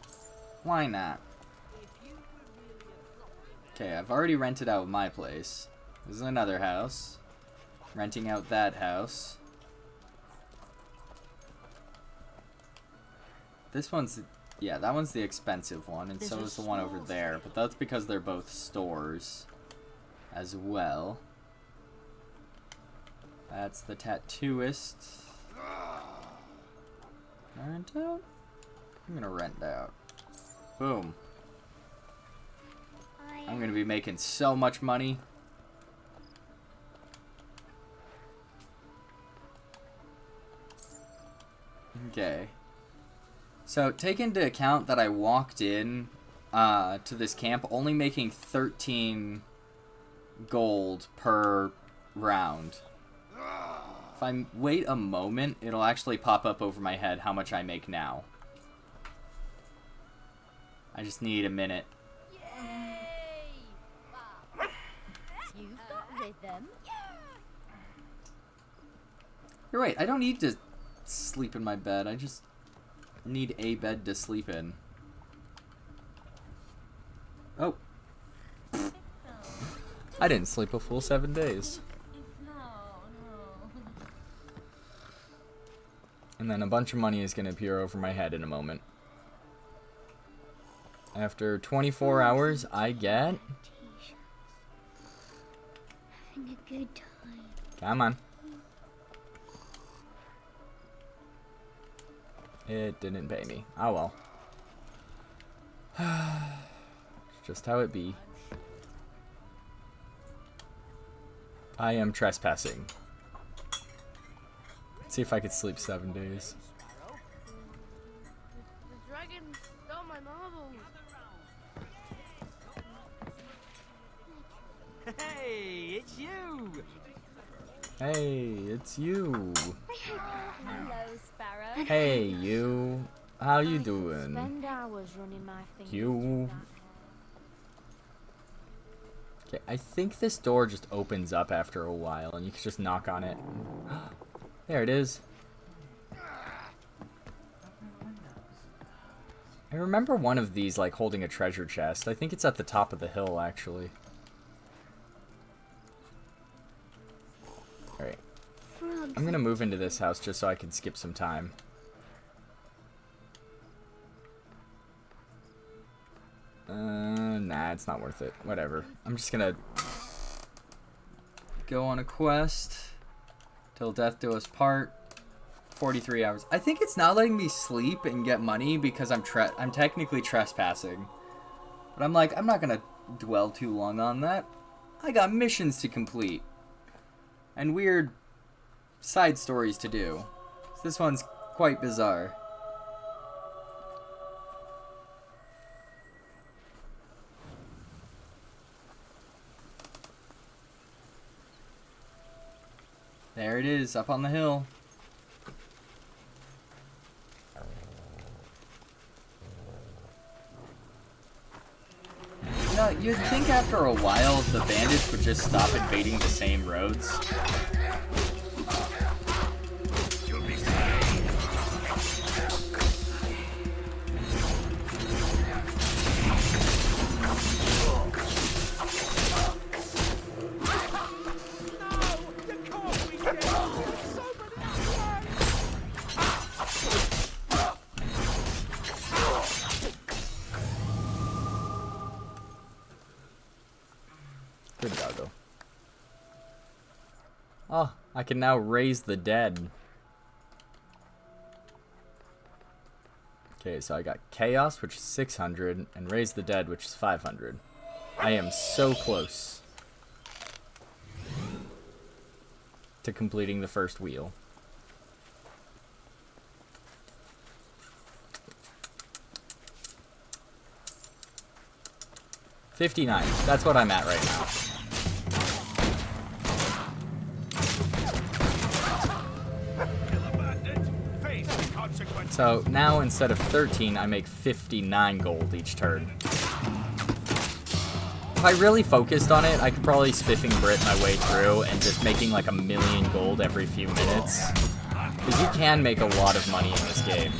Why not? Okay, I've already rented out my place. This is another house. Renting out that house. This one's... Yeah, that one's the expensive one, and so is the one over there. But that's because they're both stores as well. That's the tattooist. Can I rent out? I'm gonna rent out. Boom. I'm gonna be making so much money. Okay. So take into account that I walked in to this camp only making 13 gold per round. If I wait a moment, it'll actually pop up over my head how much I make now. I just need a minute. You've got rhythm. You're right, I don't need to sleep in my bed. I just need a bed to sleep in. Oh. I didn't sleep a full 7 days. And then a bunch of money is going to appear over my head in a moment. After 24 hours, I get... Having a good time. Come on. It didn't pay me. Oh well. It's just how it be. I am trespassing. Let's see if I could sleep 7 days. The dragon stole my marbles. Hey, it's you! Hey, it's you. Hello, Sparrow. Hey, you. How you doing? Spend hours running my fingers You. Okay, I think this door just opens up after a while, and you can just knock on it. There it is. I remember one of these, like, holding a treasure chest. I think it's at the top of the hill, actually. Alright. I'm gonna move into this house just so I can skip some time. Nah, it's not worth it. Whatever. I'm just gonna go on a quest. Till death do us part. 43 hours. I think it's not letting me sleep and get money because I'm technically trespassing. But I'm like, I'm not gonna dwell too long on that. I got missions to complete. And weird side stories to do. This one's quite bizarre. There it is, up on the hill. You know, you'd think after a while the bandits would just stop invading the same roads. Good doggo. Oh, I can now raise the dead. Okay, so I got Chaos, which is 600, and Raise the Dead, which is 500. I am so close to completing the first wheel. $59. That's what I'm at right now. So now instead of 13, I make 59 gold each turn. If I really focused on it, I could probably spiffing Brit my way through and just making like 1,000,000 gold every few minutes. Because you can make a lot of money in this game.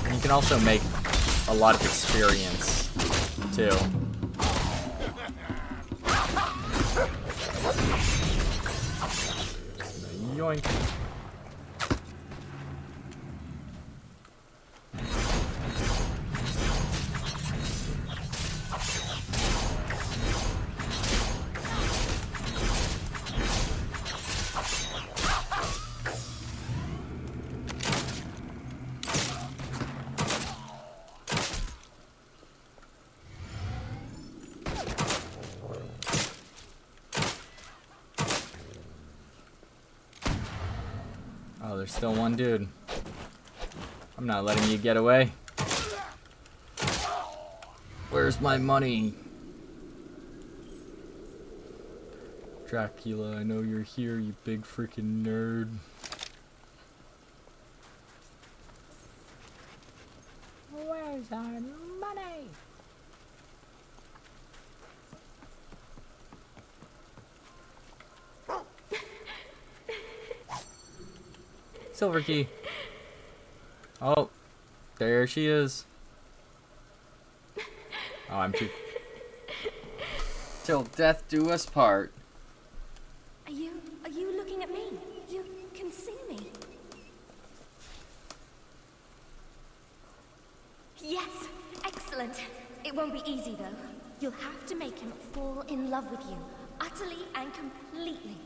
And you can also make a lot of experience, too. Yoink. Oh, there's still one dude. I'm not letting you get away. Where's my money? Dracula, I know you're here, you big freaking nerd. Where's our money? Silver key. Oh, there she is. Oh, I'm too. Till death do us part. Are you looking at me? You can see me. Yes, excellent. It won't be easy though. You'll have to make him fall in love with you, utterly and completely.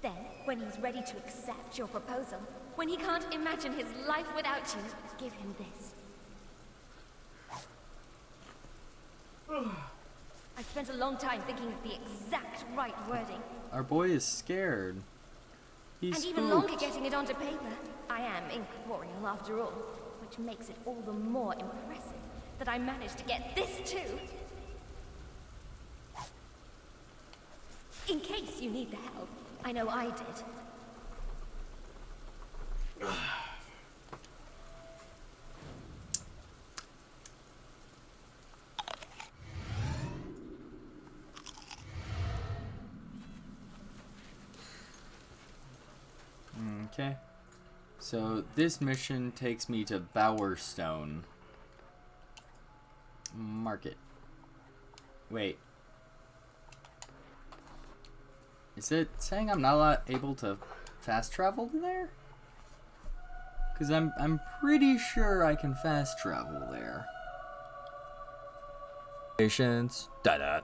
Then, when he's ready to accept your proposal, when he can't imagine his life without you, give him this. I spent a long time thinking of the exact right wording. Our boy is scared. He's and even longer getting it onto paper. I am incorporeal after all, which makes it all the more impressive that I managed to get this too. In case you need the help, I know I did. Okay. So this mission takes me to Bowerstone Market. Wait. Is it saying I'm not able to fast travel there? Because I'm pretty sure I can fast travel there. Patience. Da-da.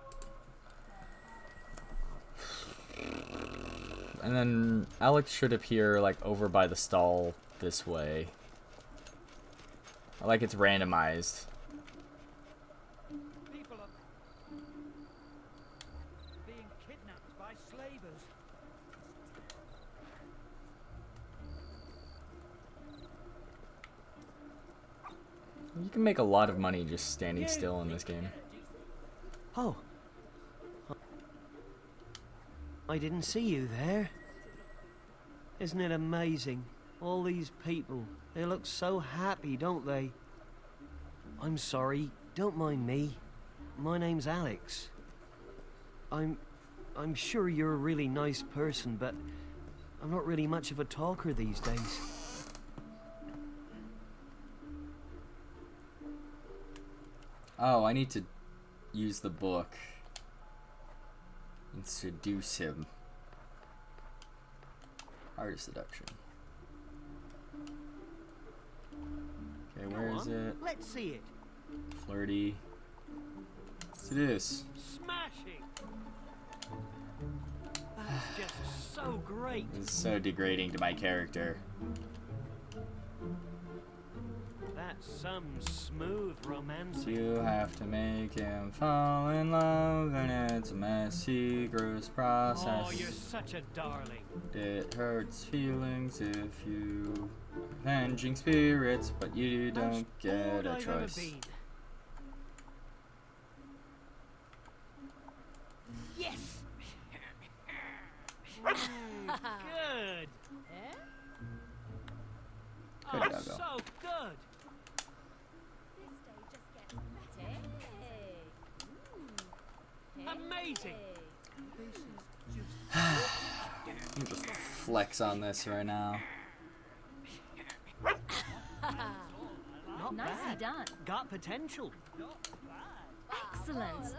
And then Alex should appear like over by the stall this way. Like it's randomized. People are being kidnapped by slavers. You You can make a lot of money just standing still in this game. Oh. I didn't see you there. Isn't it amazing? All these people, they look so happy, don't they? I'm sorry, don't mind me. My name's Alex. I'm sure you're a really nice person, but I'm not really much of a talker these days. Oh, I need to use the book and seduce him. Art of seduction. Okay, where is it? Let's see it. Flirty. Seduce. Smashing. That's just so great. This is so degrading to my character. That's some smooth romance. You have to make him fall in love, and it's a messy, gross process. Oh, you're such a darling. It hurts feelings if you avenging spirits, but you don't get a choice. Yes. Good. Good Oh, doggo. so good. Amazing. I'm just flex on this right now. Not Nicely bad. done. Got potential. Excellent.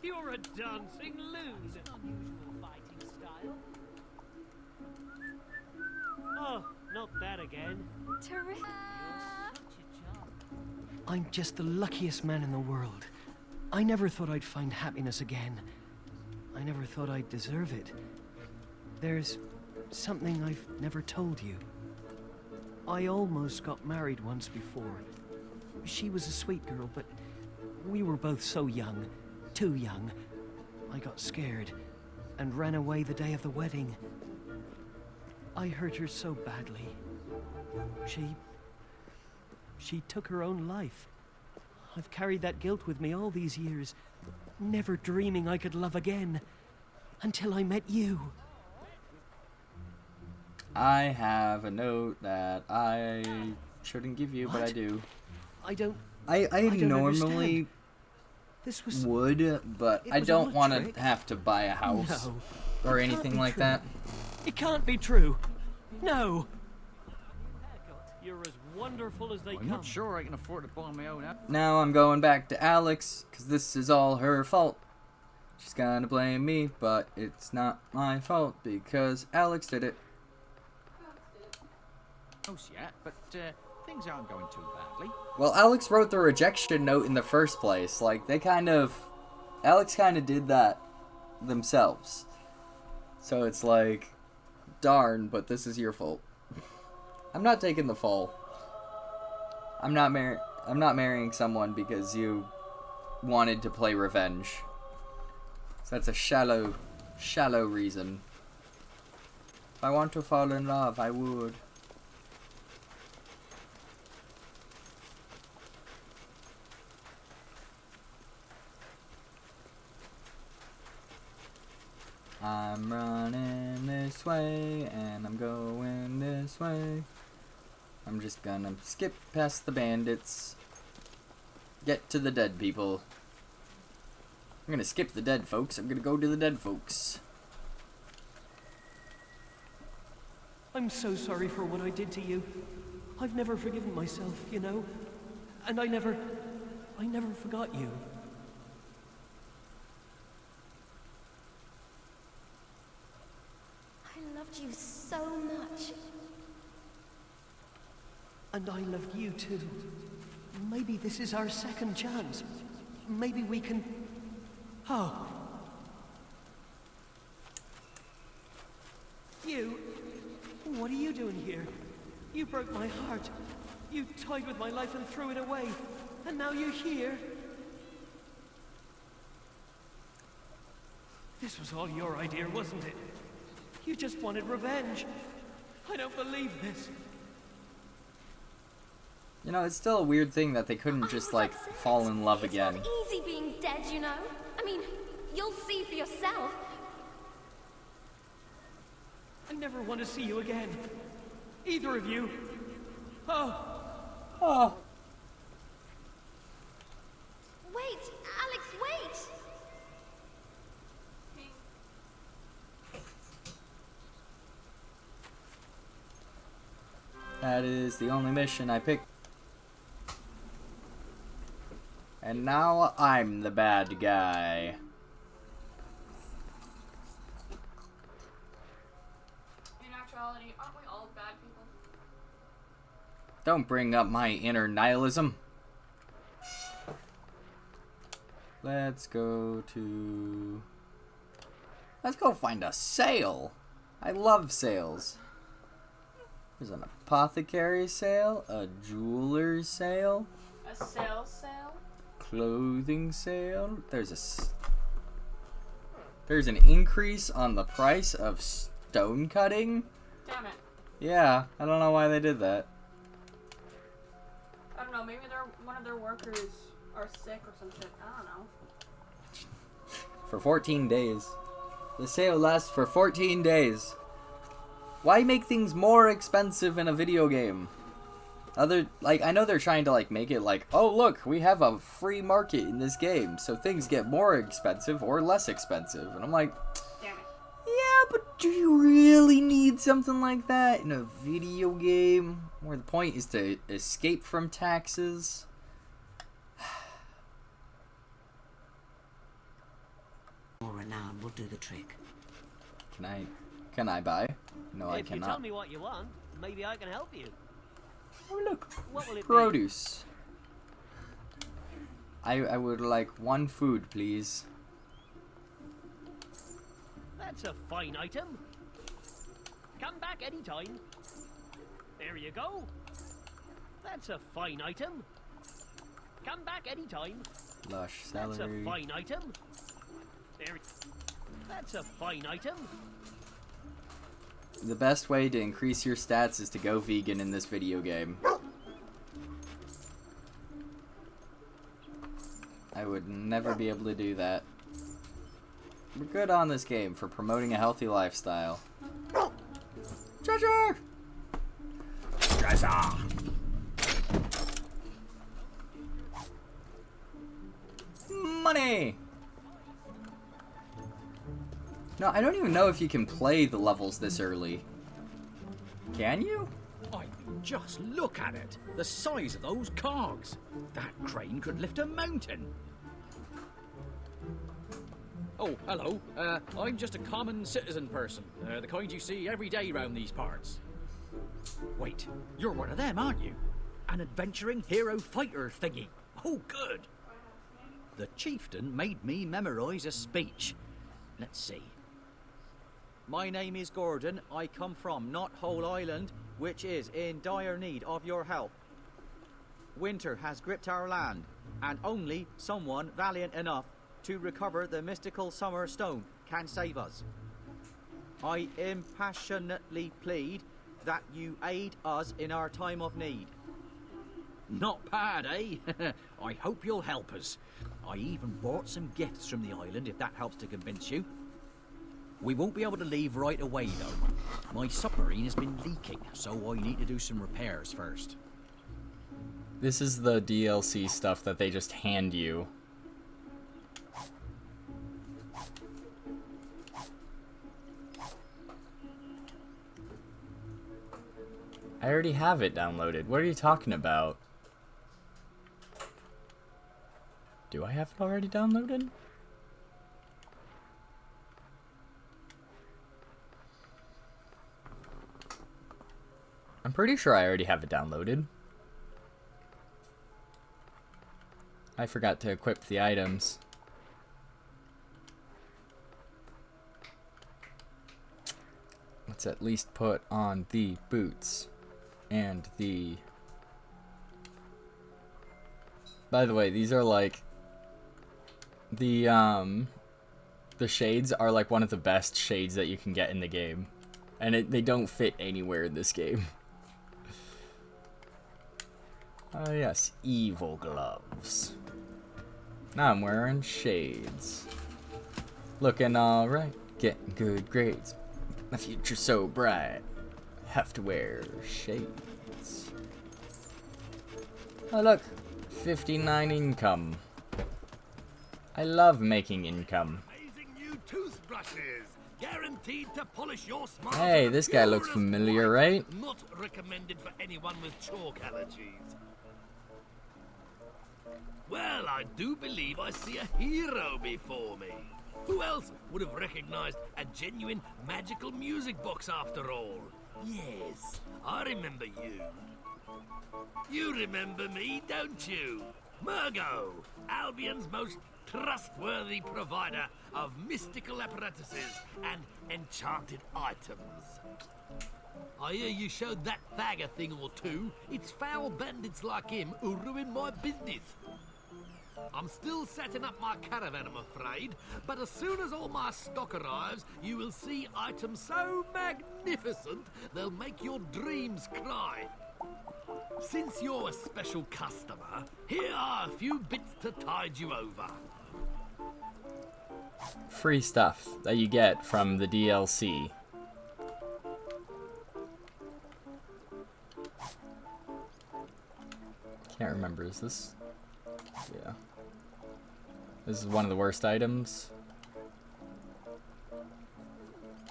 You're a dancing loon. Unusual fighting style. Oh, not that again. Terrific. I'm just the luckiest man in the world. I never thought I'd find happiness again. I never thought I'd deserve it. There's something I've never told you. I almost got married once before. She was a sweet girl, but we were both so young. Too young. I got scared and ran away the day of the wedding. I hurt her so badly. She took her own life. I've carried that guilt with me all these years, never dreaming I could love again, until I met you. I have a note that I shouldn't give you, but I do. I don't normally This was would, but it I was don't all a want trick. to have to buy a house No, or it can't anything be like true. that. It can't be true. No. You're as wonderful as they I'm not sure I can afford to buy my own app. Now I'm going back to Alex, because this is all her fault. She's gonna blame me, but it's not my fault, because Alex did it. House yet, but things aren't going too badly. Well, Alex wrote the rejection note in the first place. Like, Alex kind of did that themselves. So it's like, darn, but this is your fault. I'm not taking the fall. I'm not marrying someone because you wanted to play revenge. So that's a shallow reason. If I want to fall in love, I would. I'm running this way, and I'm going this way. I'm just gonna skip past the bandits. Get to the dead people. I'm gonna skip the dead folks. I'm gonna go to the dead folks. I'm so sorry for what I did to you. I've never forgiven myself, you know? And I never forgot you. I loved you so much. And I loved you too. Maybe this is our second chance. Maybe we can... Oh. You? What are you doing here? You broke my heart. You toyed with my life and threw it away. And now you're here. This was all your idea, wasn't it? You just wanted revenge. I don't believe this. You know, it's still a weird thing that they couldn't just, like, fall in love again. It's not easy being dead, you know? I mean, you'll see for yourself. I never want to see you again. Either of you. Oh. Oh. Wait, Alex, wait! That is the only mission I picked. And now I'm the bad guy. In actuality, aren't we all bad people? Don't bring up my inner nihilism. Let's go find a sale. I love sales. There's an apothecary sale, a jeweler's sale, A sale sale? clothing sale. There's an increase on the price of stone cutting. Damn it. Yeah, I don't know why they did that. I don't know, maybe one of their workers are sick or some shit. I don't know. For 14 days. The sale lasts for 14 days. Why make things more expensive in a video game? I know they're trying to, like, make it like, oh, look, we have a free market in this game, so things get more expensive or less expensive. And I'm like, damn it. Yeah, but do you really need something like that in a video game where the point is to escape from taxes? More renown will do the trick. Can I buy? No, I If you cannot. tell me what you want, maybe I can help you. Oh, look. What will it Produce. I would like one food, please. That's a fine item. Come back anytime. There you go. That's a fine item. Come back anytime. Lush That's a celery. fine item. That's a fine item. The best way to increase your stats is to go vegan in this video game. I would never be able to do that. We're good on this game for promoting a healthy lifestyle. Treasure! Treasure! Money! No, I don't even know if you can play the levels this early. Can you? I mean, just look at it. The size of those cogs. That crane could lift a mountain. Oh, hello. I'm just a common citizen person. The kind you see every day round these parts. Wait, you're one of them, aren't you? An adventuring hero fighter thingy. Oh, good. The chieftain made me memorize a speech. Let's see. My name is Gordon. I come from Knothole Island, which is in dire need of your help. Winter has gripped our land, and only someone valiant enough to recover the mystical summer stone can save us. I impassionately plead that you aid us in our time of need. Not bad, eh? I hope you'll help us. I even bought some gifts from the island, if that helps to convince you. We won't be able to leave right away, though. My submarine has been leaking, so I need to do some repairs first. This is the DLC stuff that they just hand you. I already have it downloaded. What are you talking about? Do I have it already downloaded? I'm pretty sure I already have it downloaded. I forgot to equip the items. Let's at least put on the boots and the... By the way, these are like the shades are like one of the best shades that you can get in the game, and they don't fit anywhere in this game. Oh yes, evil gloves. Now I'm wearing shades. Looking alright, getting good grades. My future's so bright. Have to wear shades. Oh look, 59 income. I love making income. Amazing new toothbrushes, guaranteed to polish your smile. Hey, this guy looks familiar, right? Not recommended for anyone with chalk allergies. Well, I do believe I see a hero before me. Who else would have recognized a genuine magical music box after all? Yes, I remember you. You remember me, don't you? Murgo, Albion's most trustworthy provider of mystical apparatuses and enchanted items. I hear you showed that fag a thing or two. It's foul bandits like him who ruin my business. I'm still setting up my caravan, I'm afraid, but as soon as all my stock arrives, you will see items so magnificent they'll make your dreams cry. Since you're a special customer, here are a few bits to tide you over. Free stuff that you get from the DLC. Can't remember, is this? Yeah. This is one of the worst items.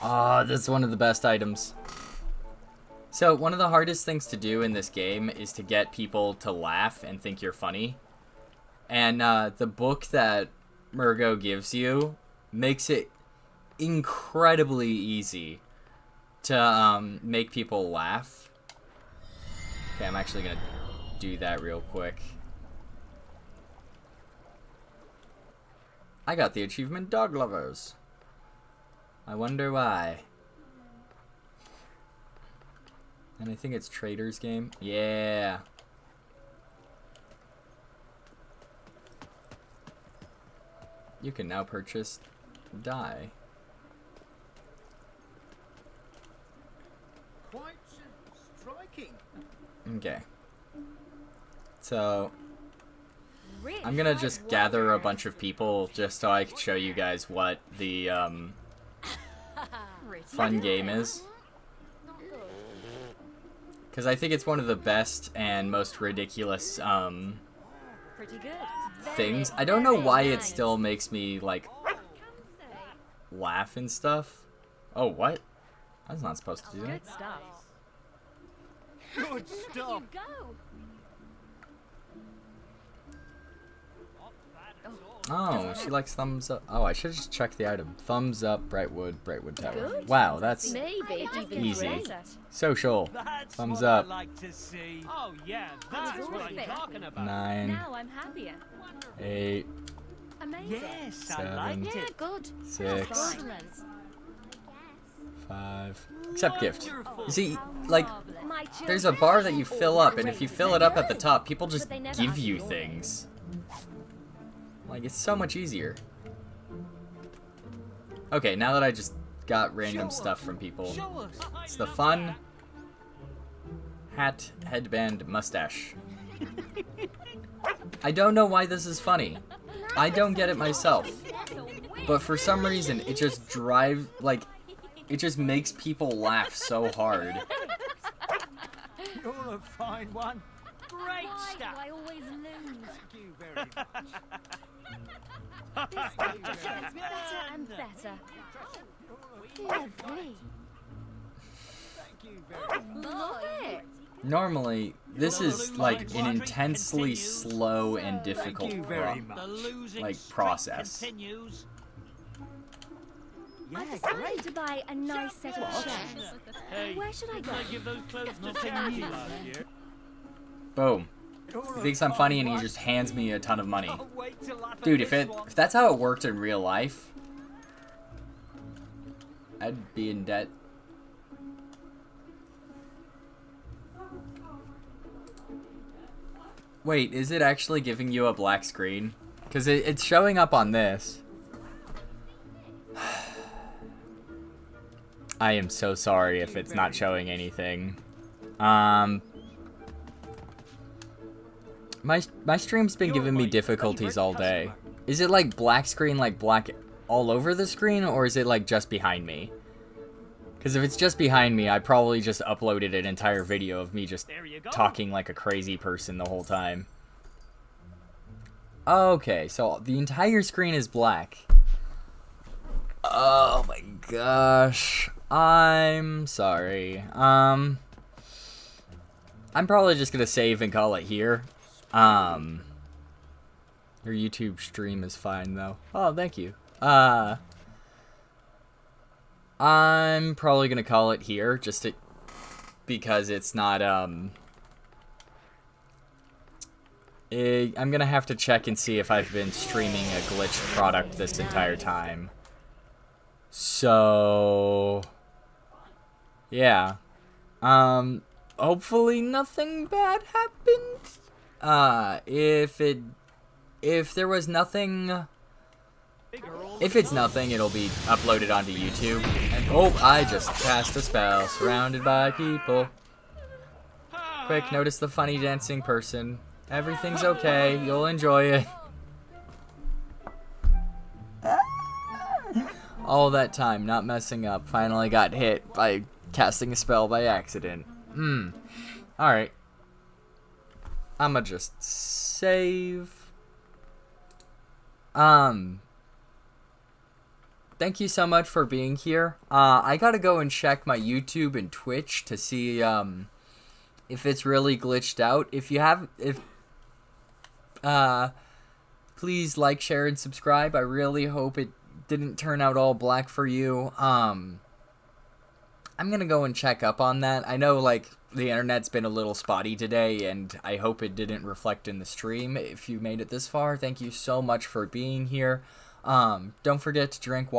Ah, this is one of the best items. So, one of the hardest things to do in this game is to get people to laugh and think you're funny. And the book that Murgo gives you makes it incredibly easy to make people laugh. Okay, I'm actually gonna do that real quick. I got the achievement Dog Lovers. I wonder why. And I think it's Trader's Game. Yeah. You can now purchase dye. Quite striking. Okay. So I'm gonna just gather a bunch of people just so I can show you guys what the fun game is. Because I think it's one of the best and most ridiculous things. I don't know why it still makes me like laugh and stuff. Oh, what? I was not supposed to do that. Good stuff. Good stuff. Oh, she likes thumbs up. Oh, I should just check the item. Thumbs up, Brightwood Tower. Good. Wow, that's Maybe even easy. greater. Social. That's Thumbs what up. I like to see. Oh yeah, that's what I'm talking about. 9, Now I'm happier. 8, Amazing. Yes, I 7, liked Yeah, it. good. 6, Excellent. 5. Accept gift. Oh, You see, like, My there's a bar that you fill up, and if you fill it up at the top, people just give you things. Like, it's so much easier. Okay, now that I just got random stuff from people, it's the fun hat, headband, mustache. I don't know why this is funny. I don't get it myself. But for some reason, it just it just makes people laugh so hard. You're a fine one. Great Why stuff. do I always lose? Thank you very much. This game just gets better and better. Lovely. Thank you very much. Love it. Normally, this is like an intensely slow and difficult process. Continues. I've Yeah, decided great. to buy a nice set of chairs. Hey, Where should I go? I give those clothes to charity last year. Boom. He thinks I'm funny and he just hands me a ton of money. Dude, if that's how it worked in real life, I'd be in debt. Wait, is it actually giving you a black screen? Because it's showing up on this. I am so sorry if it's not showing anything. My stream's been giving me difficulties all day. Is it like black screen, like black all over the screen, or is it like just behind me? Because if it's just behind me, I probably just uploaded an entire video of me just talking like a crazy person the whole time. Okay, so the entire screen is black. Oh my gosh. I'm sorry. I'm probably just gonna save and call it here. Your YouTube stream is fine though. Oh, thank you. I'm probably gonna call it here just because it's not I'm gonna have to check and see if I've been streaming a glitched product this entire time. So yeah. Hopefully nothing bad happened. If there was nothing, if it's nothing, it'll be uploaded onto YouTube. And oh, I just cast a spell, surrounded by people. Quick, notice the funny dancing person. Everything's okay, you'll enjoy it. All that time, not messing up, finally got hit by casting a spell by accident. Alright. I'ma just save. Thank you so much for being here. I gotta go and check my YouTube and Twitch to see, if it's really glitched out. If you have, please like, share, and subscribe. I really hope it didn't turn out all black for you. I'm gonna go and check up on that. I know, like, the internet's been a little spotty today, and I hope it didn't reflect in the stream. If you made it this far, thank you so much for being here. Don't forget to drink water.